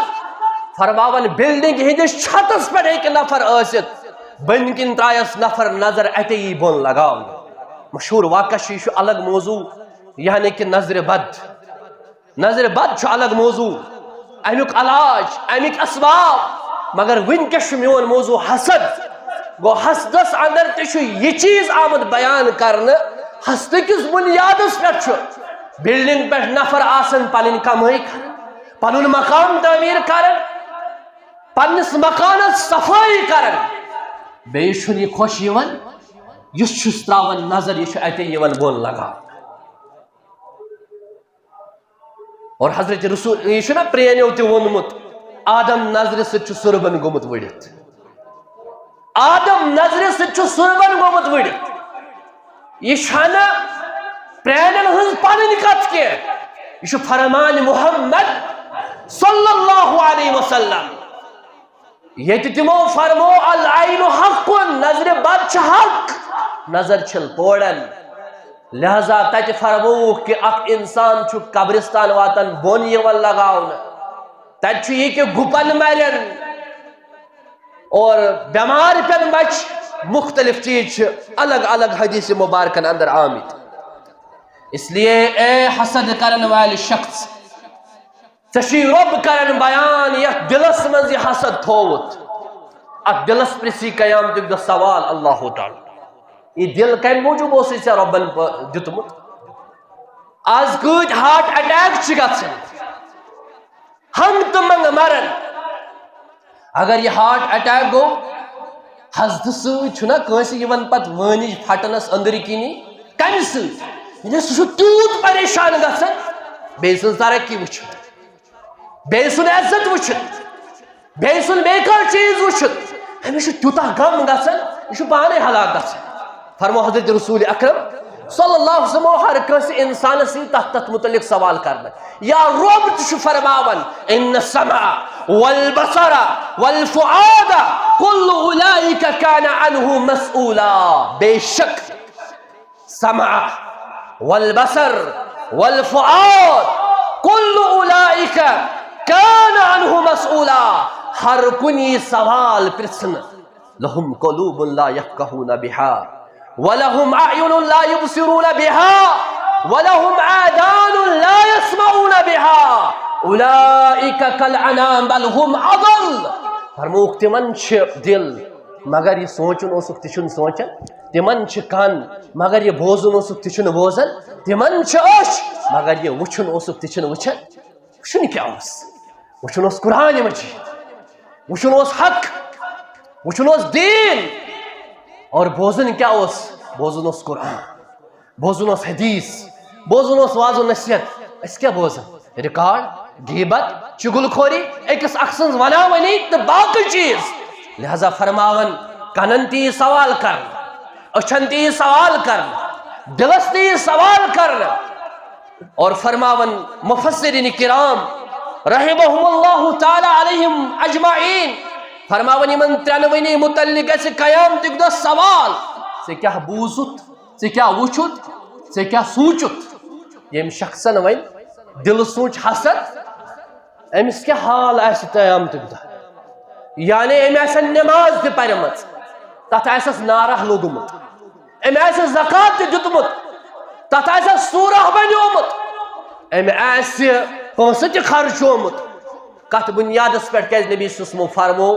فرماون بلڈنگ ہٕنٛدِس چھتس پٮ۪ٹھ ہیٚکہِ نفر ٲسِتھ بٔنۍ کِنۍ ترایس نفر نظر اتے یی بۄن لگاونہٕ مشہوٗر واقعہ چھُ یہِ چھُ الگ موضوع یعنی کہ نظرِ بد چھُ الگ موضوع امیُک علاج امیُک اسباب مگر وٕنکیٚس چھُ میون موضوع حسد گوٚو حسدس اندر تہِ چھُ یہِ چیٖز آمُت بیان کرنہٕ حسدٕکِس بُنیادس پٮ۪ٹھ چھُ بلڈنگ پٮ۪ٹھ نفر آسان پنٕنۍ کمٲے کران پنُن مکان تعمیٖر کران پننِس مکانس صفٲیی کران بیٚیہِ چھُنہٕ یہِ خۄش یِوان یُس چھُس تراوان نظر یہِ چھُ اتے یِوان بۄن لگاونہٕ اور حضرت رسول یہ چھُنہ پرٛانیو تہِ ووٚنمُت آدم نظرِ سۭتۍ چھُ سُربن گوٚمُت ؤڑِتھ آدم نظرِ سۭتۍ چھُ سُربن گوٚمُت ؤڑِتھ یہِ چھنہٕ پرٛانٮ۪ن ہٕنٛز پنٕنۍ کتھ کینٛہہ یہ چھُ فرمان محمد صلی اللہ علیہ وسلم ییٚتہِ تِمو فرمو العین حقُن نظرِ بد چھِ حق نظر چھل پورن لہذا تتہِ فرمووُکھ کہ اکھ انسان چھُ قبرستان واتان بۄن یِوان لگاونہٕ تتہِ چھُ یہِ کہ گُپن مرن اور بٮ۪مار پٮ۪ن بچہِ مختلف چیٖز چھِ الگ الگ حدیث مبارکن اندر آمٕتۍ اس لیے اے حسد کرن والہِ شخص ژےٚ چھُے رۄب کرن بیان یتھ دلس منٛز یہِ حسد تھووُتھ اتھ دلس پرژھی قیامتُک دۄہ سوال اللہ تعالیٰ یہ دل کمہِ موٗجوٗب اوسُے ژےٚ رۄبن دیُتمُت آز کۭتۍ ہارٹ اٹیک چھِ گژھان ہنٛگہٕ تہٕ منٛگہٕ مرن اگر یہِ ہارٹ اٹیک گوٚو حسدٕ سۭتۍ چھُنہ کٲنٛسہِ یِوان پتہٕ وٲنِج پھٹنس أنٛدرۍ کِنی کمہِ سۭتۍ سُہ چھُ تیوٗت پریشان گژھان بیٚیہِ سٕنٛز ترقی وٕچھِتھ بیٚیہِ سُنٛد عزت وٕچھِتھ بیٚیہِ سُنٛد بیٚیہِ کانٛہہ چیٖز وٕچھِتھ أمِس چھُ تیوٗتاہ غم گژھان یہِ چھُ پانے ہلاک گژھان فرمو حضرت رسول اکرم صلی اللہ علیہ وسلم ہر کٲنٛسہِ انسانس یی تتھ متعلق سوال کرنہٕ یا رۄب تہِ چھُ فرماوان ان السمع والبصر والفؤاد كل اولئک كان عنه مسؤولا بے شک سمع والبصر والفؤاد كل اولئک كان عنه مسؤولا ہر کُنہِ سوال پرژھنہٕ لهم قلوب لا يفقهون بها وَلَهُمْ أَعْيُنٌ لَا يُبْصِرُونَ بِهَا وَلَهُمْ آذَانٌ لَا يَسْمَعُونَ بِهَا أُولَئِكَ كَالْأَنْعَامِ بَلْ هُمْ أَضَلُّ فرمووُکھ تِمن چھِ دل مگر یہِ سونٛچُن اوسُکھ تہِ چھُنہٕ سونٛچان تِمن چھِ کن مگر یہِ بوزُن اوسُکھ تہِ چھُنہٕ بوزان تِمن چھِ أچھ مگر یہِ وٕچھُن اوسُکھ تہِ چھُنہٕ وٕچھان وٕچھُن کیٛاہ اوس وٕچھُن اوس قرآنِ مجیٖد وٕچھُن اوس حق وٕچھُن اوس دیٖن اور بوزن کیا اوس بوزن اوس قرآن بوزن اوس حدیث بوزن اوس واض و نصیحت أسۍ کیٛاہ بوزان ریکارڈ غیبت چُگل خوری أکِس اکھ سٕنٛز وناوٲنی تہٕ باقٕے چیٖز لہذا فرماون کنن تہِ یی سوال کرنہٕ أچھن تہِ یی سوال کرنہٕ دلس تہِ یی سوال کرنہٕ اور فرماون مفسرین کرام رحمہم اللہ تعالیٰ علیہم اجمعین فرماون یمن ترٛٮ۪نوٕنی متعلق گژھِ قیامتُک دۄہ سوال ژےٚ کیٛاہ بوٗزُتھ ژےٚ کیٛاہ وٕچھُتھ ژےٚ کیٛاہ سوٗنٛچُتھ ییٚمہِ شخصن وۄنۍ دلہٕ سوٗنٛچ حسد أمِس کیٛاہ حال آسہِ قیامتُک دۄہ یعنی أمۍ آسن نٮ۪ماز تہِ پرِمٕژ تتھ آسٮ۪س نعرہ لوٚگمُت أمۍ آسہِ زکات تہِ دیُتمُت تتھ آسٮ۪س سوٗرہ بنیومُت أمۍ آسہِ پونٛسہٕ تہِ خرچومُت کتھ بُنیادس پٮ۪ٹھ کیٛازِ نبی صلی فرمو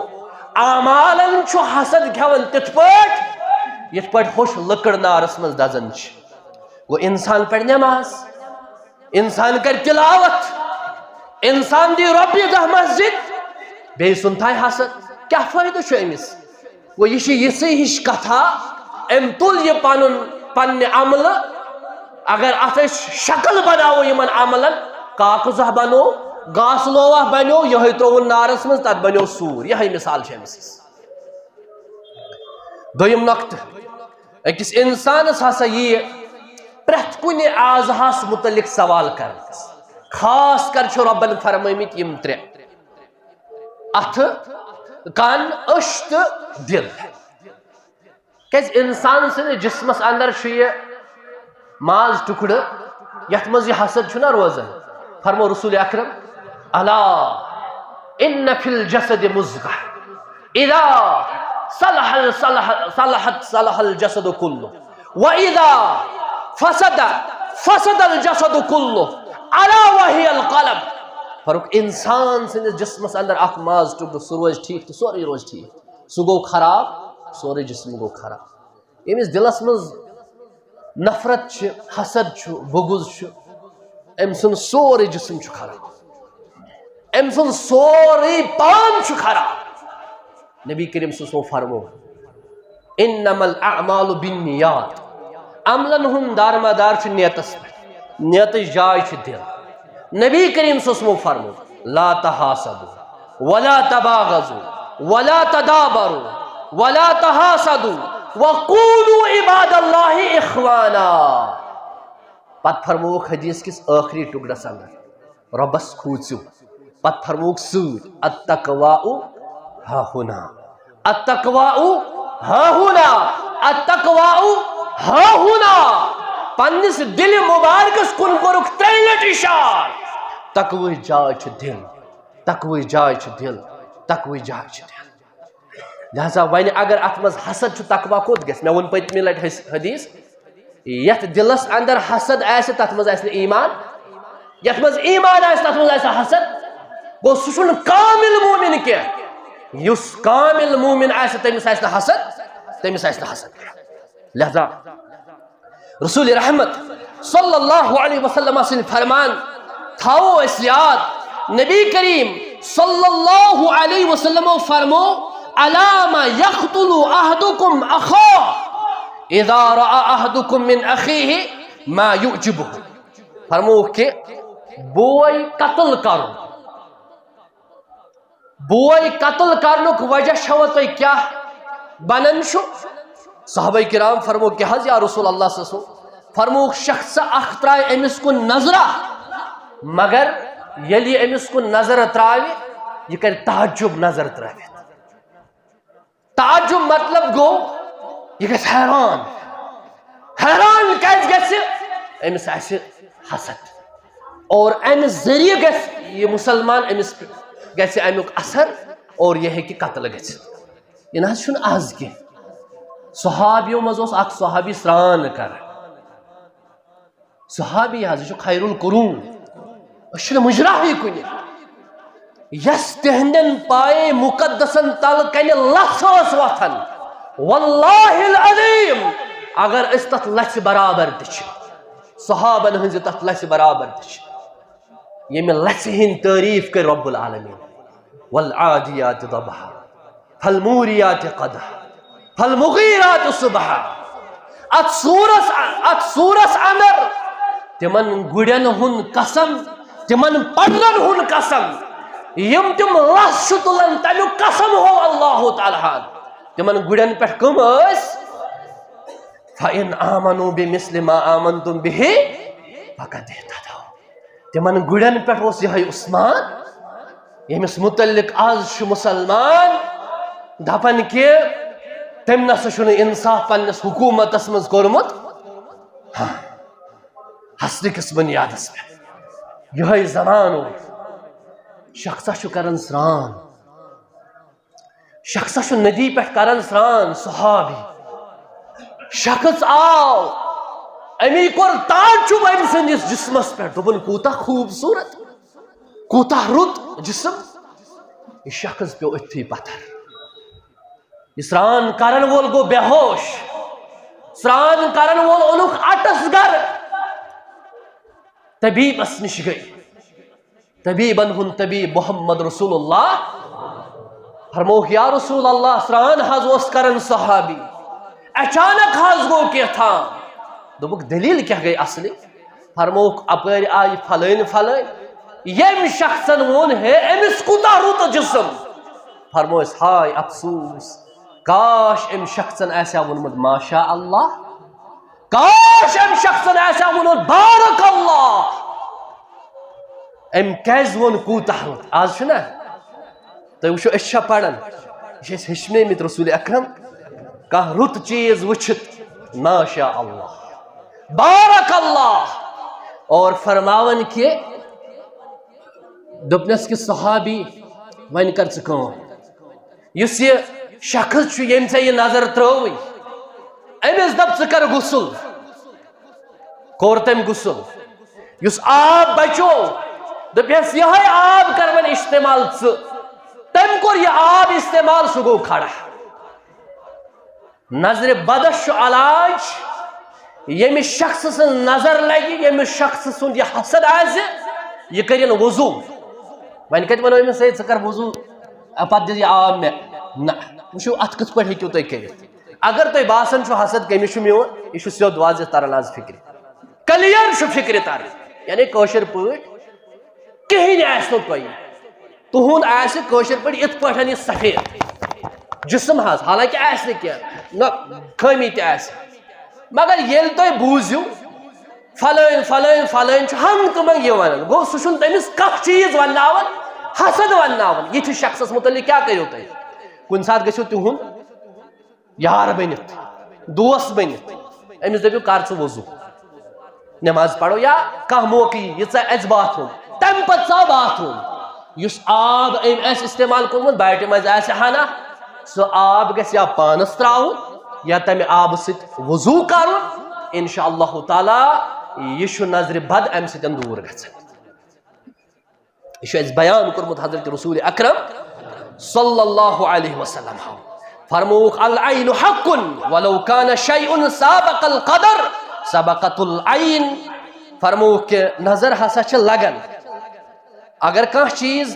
اعمالن چھُ حسد کھٮ۪وان تِتھ پٲٹھۍ یِتھ پٲٹھۍ ہوٚش لٔکٕر نارس منٛز دزان چھِ گوٚو انسان پرِ نٮ۪ماز انسان کرِ تلاوت انسان دی رۄپیہِ دہ مسجد بیٚیہِ سُنٛد تھایہِ حسد کیٛاہ فٲیدٕ چھُ أمِس گوٚو یہِ چھِ یِژھٕے ہِش کتھا أمۍ تُل یہِ پننہِ عملہٕ اگر اتھ أسۍ شکل بناوو یِمن عملن کاکزہ بنو گاسہٕ لووا بنیو یِہوٚے ترٛووُن نارس منٛز تتھ بنیو سوٗر یِہوٚے مثال چھِ أمِس دوٚیِم نۄقطہٕ أکِس اِنسانس ہسا یِیہِ پرٛٮ۪تھ کُنہِ اعضاہس متعلق سوال کرنس خاص کر چھُ رۄبن فرمٲمٕتۍ یِم ترٛےٚ اتھٕ کن أچھ تہٕ دل کیازِ انسان سٕنٛدِس جسمس اندر چھُ یہِ ماز ٹُکڑٕ یتھ منٛز یہِ حسد چھُنہ روزان فرمو رسول اکرم الا ان فی الجسد مضغہ اذا صلح الجسد كله واذا فسد الجسد كله الا وهي القلب فرق انسان سندس جسمس اندر اخ ماز ٹکڑٕ سُہ روزِ ٹھیک تہٕ سورُے روزِ ٹھیک سُہ گوٚو خراب سورُے جسم گوٚو خراب ییٚمِس دلس منٛز نفرت چھِ حسد چھُ بغض چھُ أمۍ سُنٛد سورُے جسم چھُ خراب أمۍ سُنٛد سورُے پان چھُ خراب نبی کریم صلی اللہ علیہ وسلم فرمو انما الاعمال بالنیات عملن ہُنٛد دارمدار چھُ نیتس پٮ۪ٹھ نیتٕچ جاے چھِ دل نبی کریم صلی اللہ علیہ وسلم فرمو لا تحاسدوا ولا تباغضوا ولا تدابروا ولا تحاسدوا وقولوا عباد اللہ اخوانا پت فرموک حدیث کس آخری ٹکڑس اندر ربس کھوژِو پت فرموک سۭتۍ التقواء ہا ہونا التقواء ہا ہونا التقواء ہا ہونا پننس دل مبارکس کن کورُکھ ترٛیٚیہِ لٹہِ اشار تقوٕچ جاے چھِ دل تقوٕچ جاے چھِ دل تقوٕچ جاے چھِ دل لہذا وۄنۍ اگر اتھ منٛز حسد چھُ تقوا کوٚت گژھِ مےٚ ووٚن پٔتمہِ لٹہِ حدیث یتھ دلس اندر حسد آسہِ تتھ منٛز آسہِ نہٕ ایمان یتھ منٛز ایمان آسہِ تتھ منٛز آسہِ حسد گوٚو سُہ چھُنہٕ کامل مومن کینٛہہ یُس کامل مومن آسہِ تٔمِس آسہِ نہٕ حسد تٔمِس آسہِ نہٕ حسد لہذا رسول رحمت صلی اللہ علیہ وسلم سٕنٛدۍ فرمان تھاوو أسۍ یاد نبی کریم صلی اللہ علیہ وسلمو فرمو الا ما یقتل احدکم اخاه اذا رأى احدکم من اخیہ ما یعجبہ فرمو کہ بوے قتل کرو بوے قتل کرنُک وجہ چھوا تۄہہِ کیاہ بنان چھُ صحابہ کرام فرمو کہ حض یا رسول اللہ صلی اللہ علیہ وسلم فرمو شخص اخ ترائے امس کن نظرہ مگر یلی امس کن نظر تراوِ یہ کر تعجب نظر ترٲوِتھ تعجب مطلب گو یہ گژھِ حیران حیران کیازِ گژھِ امس آسہِ حسد اور امہِ ذریعہ گژھِ یہ مسلمان امس گژھِ امیُک اثر اور یہ ہیٚکہِ قتل گٔژھِتھ یہِ نہ حظ چھُنہٕ آز کینٛہہ صحابیو منٛز اوس اکھ صحابی سران کران صحابی حظ یہِ چھُ خیر القرون أسۍ چھِنہٕ مُجراہٕے کُنہِ یس تہندین پائے مقدسن تل کنہِ لژھ ٲس وتھان واللہ العظیم اگر أسۍ تتھ لژھِ برابر تہِ چھِ صحابن ہٕنٛزِ تتھ لژھِ برابر تہِ چھِ ییٚمہِ لژھِ ہٕنٛدۍ تعریٖف کٔرۍ رب العالمین والعادیات ضبحا فالموریات قدحا فالمغیرات صبحا اتھ سورس اندر تمن گُرٮ۪ن ہُنٛد قسم تمن پڈلن ہُنٛد قسم یم تم لژھ چھُ تُلان تمیُک قسم ہو اللہ تعالیٰ تمن گُرٮ۪ن پٮ۪ٹھ کٕم ٲسۍ فإن آمنوا بمثل ما آمنتم به فقد اهتدوا تمن گُرٮ۪ن پٮ۪ٹھ اوس یِہوٚے عثمان ییٚمِس متعلق آز چھُ مُسلمان دپان کہِ تٔمۍ نسا چھُنہٕ انصاف پننس حکوٗمتس منٛز کوٚرمُت حسدٕکِس بُنیادس پٮ۪ٹھ یِہوٚے زمان اوس شخصا چھُ کران سران شخصا چھُ ندی پٮ۪ٹھ کران سران صحابی شخص آو امی کوٚر تعجب أمۍ سٕنٛدِس جسمس پٮ۪ٹھ دوٚپُن کوٗتاہ خوٗبصوٗرت کوٗتاہ رُت جسم یہِ شخص پیوٚو أتھی پتھر یہِ سران کرن وول گوٚو بے ہوش سران کرن وول اوٚنُکھ اٹس گرٕ طبیبس نِش گٔے طبیبن ہن طبیب محمد رسول اللہ فرموک یا رسول اللہ سران حض اس کرن صحابی اچانک حض گو کی تھا دوبک دلیل کیا گئی اصلی فرموک اپر آئی فلین فلین یم شخصن وون ہے امس کوتا روت جسم فرموس ہائے افسوس کاش ام شخصن ایسا ونمت ما شاء اللہ کاش ام شخصن ایسا ونمت بارک اللہ ام کیز ون کوتا روت آج شنا تو وشو اشا پڑھن یہ ہشنے مت رسول اکرم کہ رت چیز وچھت ما شاء اللہ بارک اللہ اور فرماون کہ دپنس کہ صحابی ون کر ثم اس یہ شخص یم سے یہ نظر تروی امس دپ ثر غسل کور تم غسل اس آب بچو دپس یہ آب کرون استعمال تم کور یہ آب استعمال سہ گو کھڑا نظر بدش علاج یمس شخص سن نظر لگی یمس شخص سن یہ حسد آز یہ کرن وضو ون کت ونو امس ث کر وضو پتہ دس یہ آب میں نہ وچھو ات کت پہ ہیکو تھی کرت اگر تھی باسان حسد کمس میون یہ سیود واضح تران آز فکر کلیر فکر تران یعنی کوشر پٹ کہین آس نو تھی تہد آس کوشر پٹ ات پہ یہ سفید جسم حض حالانکہ آس نہ کیا خامی تہ آس مگر یل تھی بوزیو فلین فلین فلین ہم تمہیں یہ ونان گو سہ تمس کھ چیز وناون حسد وناون یہ شخص متعلق کیا کرو تھی کن سات گھو تہد یار بنت دوست بنت امس دپو کر ث وضو نماز پڑھو یا کھانا موقع یہ اچ باتھ روم تم پتہ ژاو باتھ روم اس آب ام استعمال کورمت بیٹہ مز آسہ ہنا سہ آب گژھِ یا پانس تراؤن یا تمہ آب ست وضو کرن انشاء اللہ تعالی یہ نظر بد ام ست دور گژھان یہ بیان کورمت حضرت رسول اکرم صلی اللہ علیہ وسلم فرموک العین حق ولو کان شیء سابق القدر سبقت العین فرموک کہ نظر ہسا چھ لگن اگر کان چیز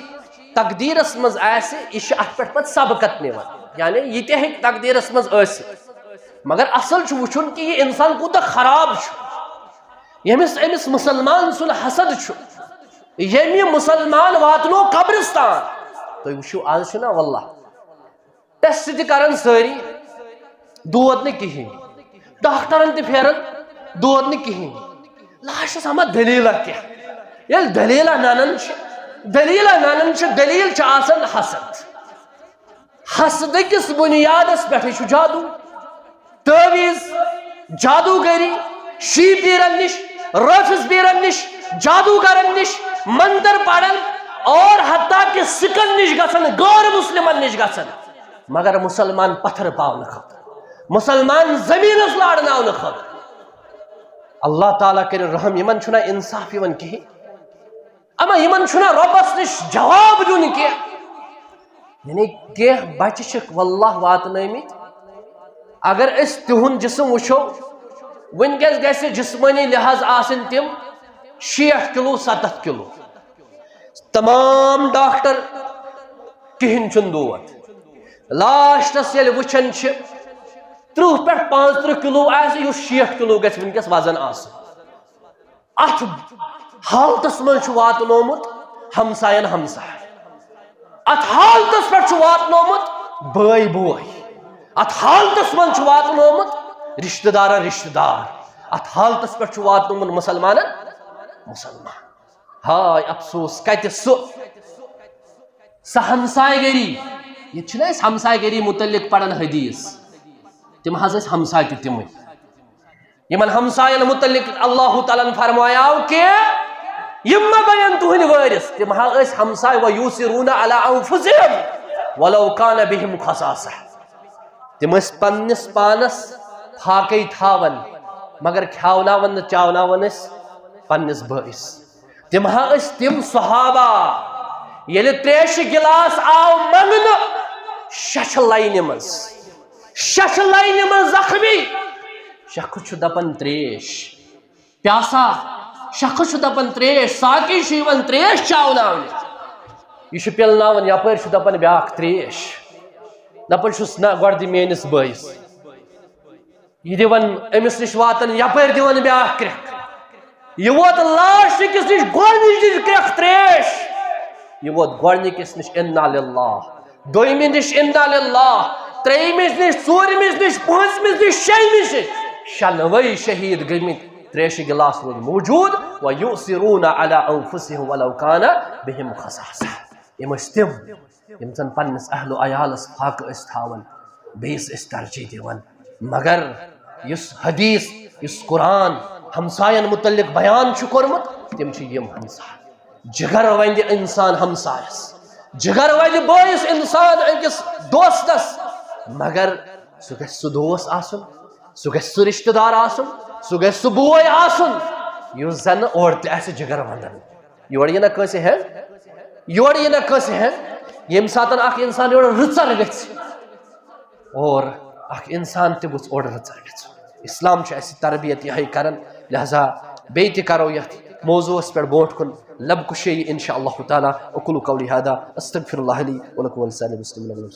تقدیرس مز آسہ یہ ات پہ پتہ سبقت نوان یعنی یہ تہ ہیک تقدیرس مز مگر اصل چھ وچھن کہ یہ انسان کوتا خراب یمس امس مسلمان سن حسد یم مسلمان واتنو قبرستان تو وچھو آز چھنا واللہ ٹیسٹ تہ کرن ساری دود نہ کہین ڈاکٹرن تہ پھیرن دود نہ کہین لاشس ہما دلیلہ کیا یل دلیلہ نانن دلیل چھ آسان حسد حسد کس بنیادس پہ جادو تعویز جادوگری شیپ دیرن نش رفظ بیرن نش جادوگرن نش منتر پڑھن اور حتیٰ کہ سکن نش گژھن غیر مسلمن نش گژھن مگر مسلمان پتھر پاؤن خطر مسلمان زمین لاڑناؤن خطر اللہ تعالیٰ کر رحم یمن چھنا انصاف یمن کہیں اما یمن چھنا ربس نش جواب دون کی یعنی کہ بچ چھ واللہ واتنٲمٕتۍ اگر اس تہن جسم وچھو ونکس گژھِ جسمانی لحاظ آسن تم 60 کلو 70 کلو تمام ڈاکٹر کہین چھن دود لاسٹس یل وچھن 30 پہ 35 کلو آس 60 کلو گژھِ ونکس وزن آسن ات حالتس من واتنومت ہمساین ہمساے ات حالتس پہ واتنومت بٲے بوے ات حالتس من واتنومت رشتہ دار رشتہ دار ات حالتس پہ واتنومت مسلمان مسلمان ہائے افسوس کت سہ ہمسائے گری یہ ہمسائے گری متعلق پڑھن حدیث تم حض ہمسائے تہ تم یمن ہمسائن متعلق اللہ تعالیٰ فرمایا کہ یم ما بین تہند وارث تم حض ہمسائے ویوسرون علی انفسہم ولو کان بہم خصاصہ تم پنس پانس پھاکے تھاون مگر کھیاوناون چاوناون پنس بٲیس تم تم صحابہ یل تریش گلاس آو منگن شش لائن من زخمی شخص دپن تریش پیاسا شخص دپن تریش ساقی شیون تریش چاوناون یہ پلناون یپر دپن بیاکھ تریش دپن چھس نا گۄڈٕ دِ میٲنِس بٲیِس یہ دِوان أمِس نِش واتان یپر دِوان بیاکھ کرٛٮ۪کھ یہ ووت لاسٹ أکِس نِش گۄڈنِچ دِژ کرٛٮ۪کھ تریش یہ ووت گۄڈنِکِس نِش اِنا للہ دویمہِ نِش اِنا للہ ترٛیٚیمِس نِش ژوٗرمِس نِش پٲنٛژمِس نِش شیٚیمِس نِش شنوے شہید گٔمٕتۍ تریشہِ گِلاس روٗد موٗجوٗد وَیُؤْثِرُونَ عَلَىٰ أَنفُسِهِمْ وَلَوْ كَانَ بِهِمْ خَصَاصَةٌ یِم ٲسۍ تِم یِم زن پننِس اہل و عیالس فاقہٕ ٲسۍ تھاوان بیٚیِس ٲسۍ ترجیح دِوان مگر یُس حدیث یُس قرآن ہمساین متعلق بیان چھُ کوٚرمُت تِم چھِ یِم ہمساے جگر ونہِ انسان ہمسایس جگر ونہِ بٲیِس انسان أکِس دوستس مگر سُہ گژھِ سُہ دوست آسُن سُہ گژھِ سُہ رشتہٕ دار آسُن سُہ گژھِ سُہ بوے آسُن یُس زن اورٕ تہِ آسہِ جگر ونٛدن یورٕ یہِ نہ کٲنٛسہِ ہٮ۪نٛد یورٕ یہِ نہ کٲنٛسہِ ہٮ۪نٛد ییٚمہِ ساتہٕ اکھ انسان یورٕ رٕژر گژھِ اور اکھ انسان تہِ گوٚژھ اورٕ رٕژر گژھُن اسلام چھُ اسہِ تربیت یِہے کران لہذا بیٚیہِ تہِ کرو یتھ موضوعس پٮ۪ٹھ برونٛٹھ کُن لب کُشٲیی انشاء اللہ تعالیٰ اقول قولی ہذا استغفر اللہ لی ولکم ولسائر المسلمین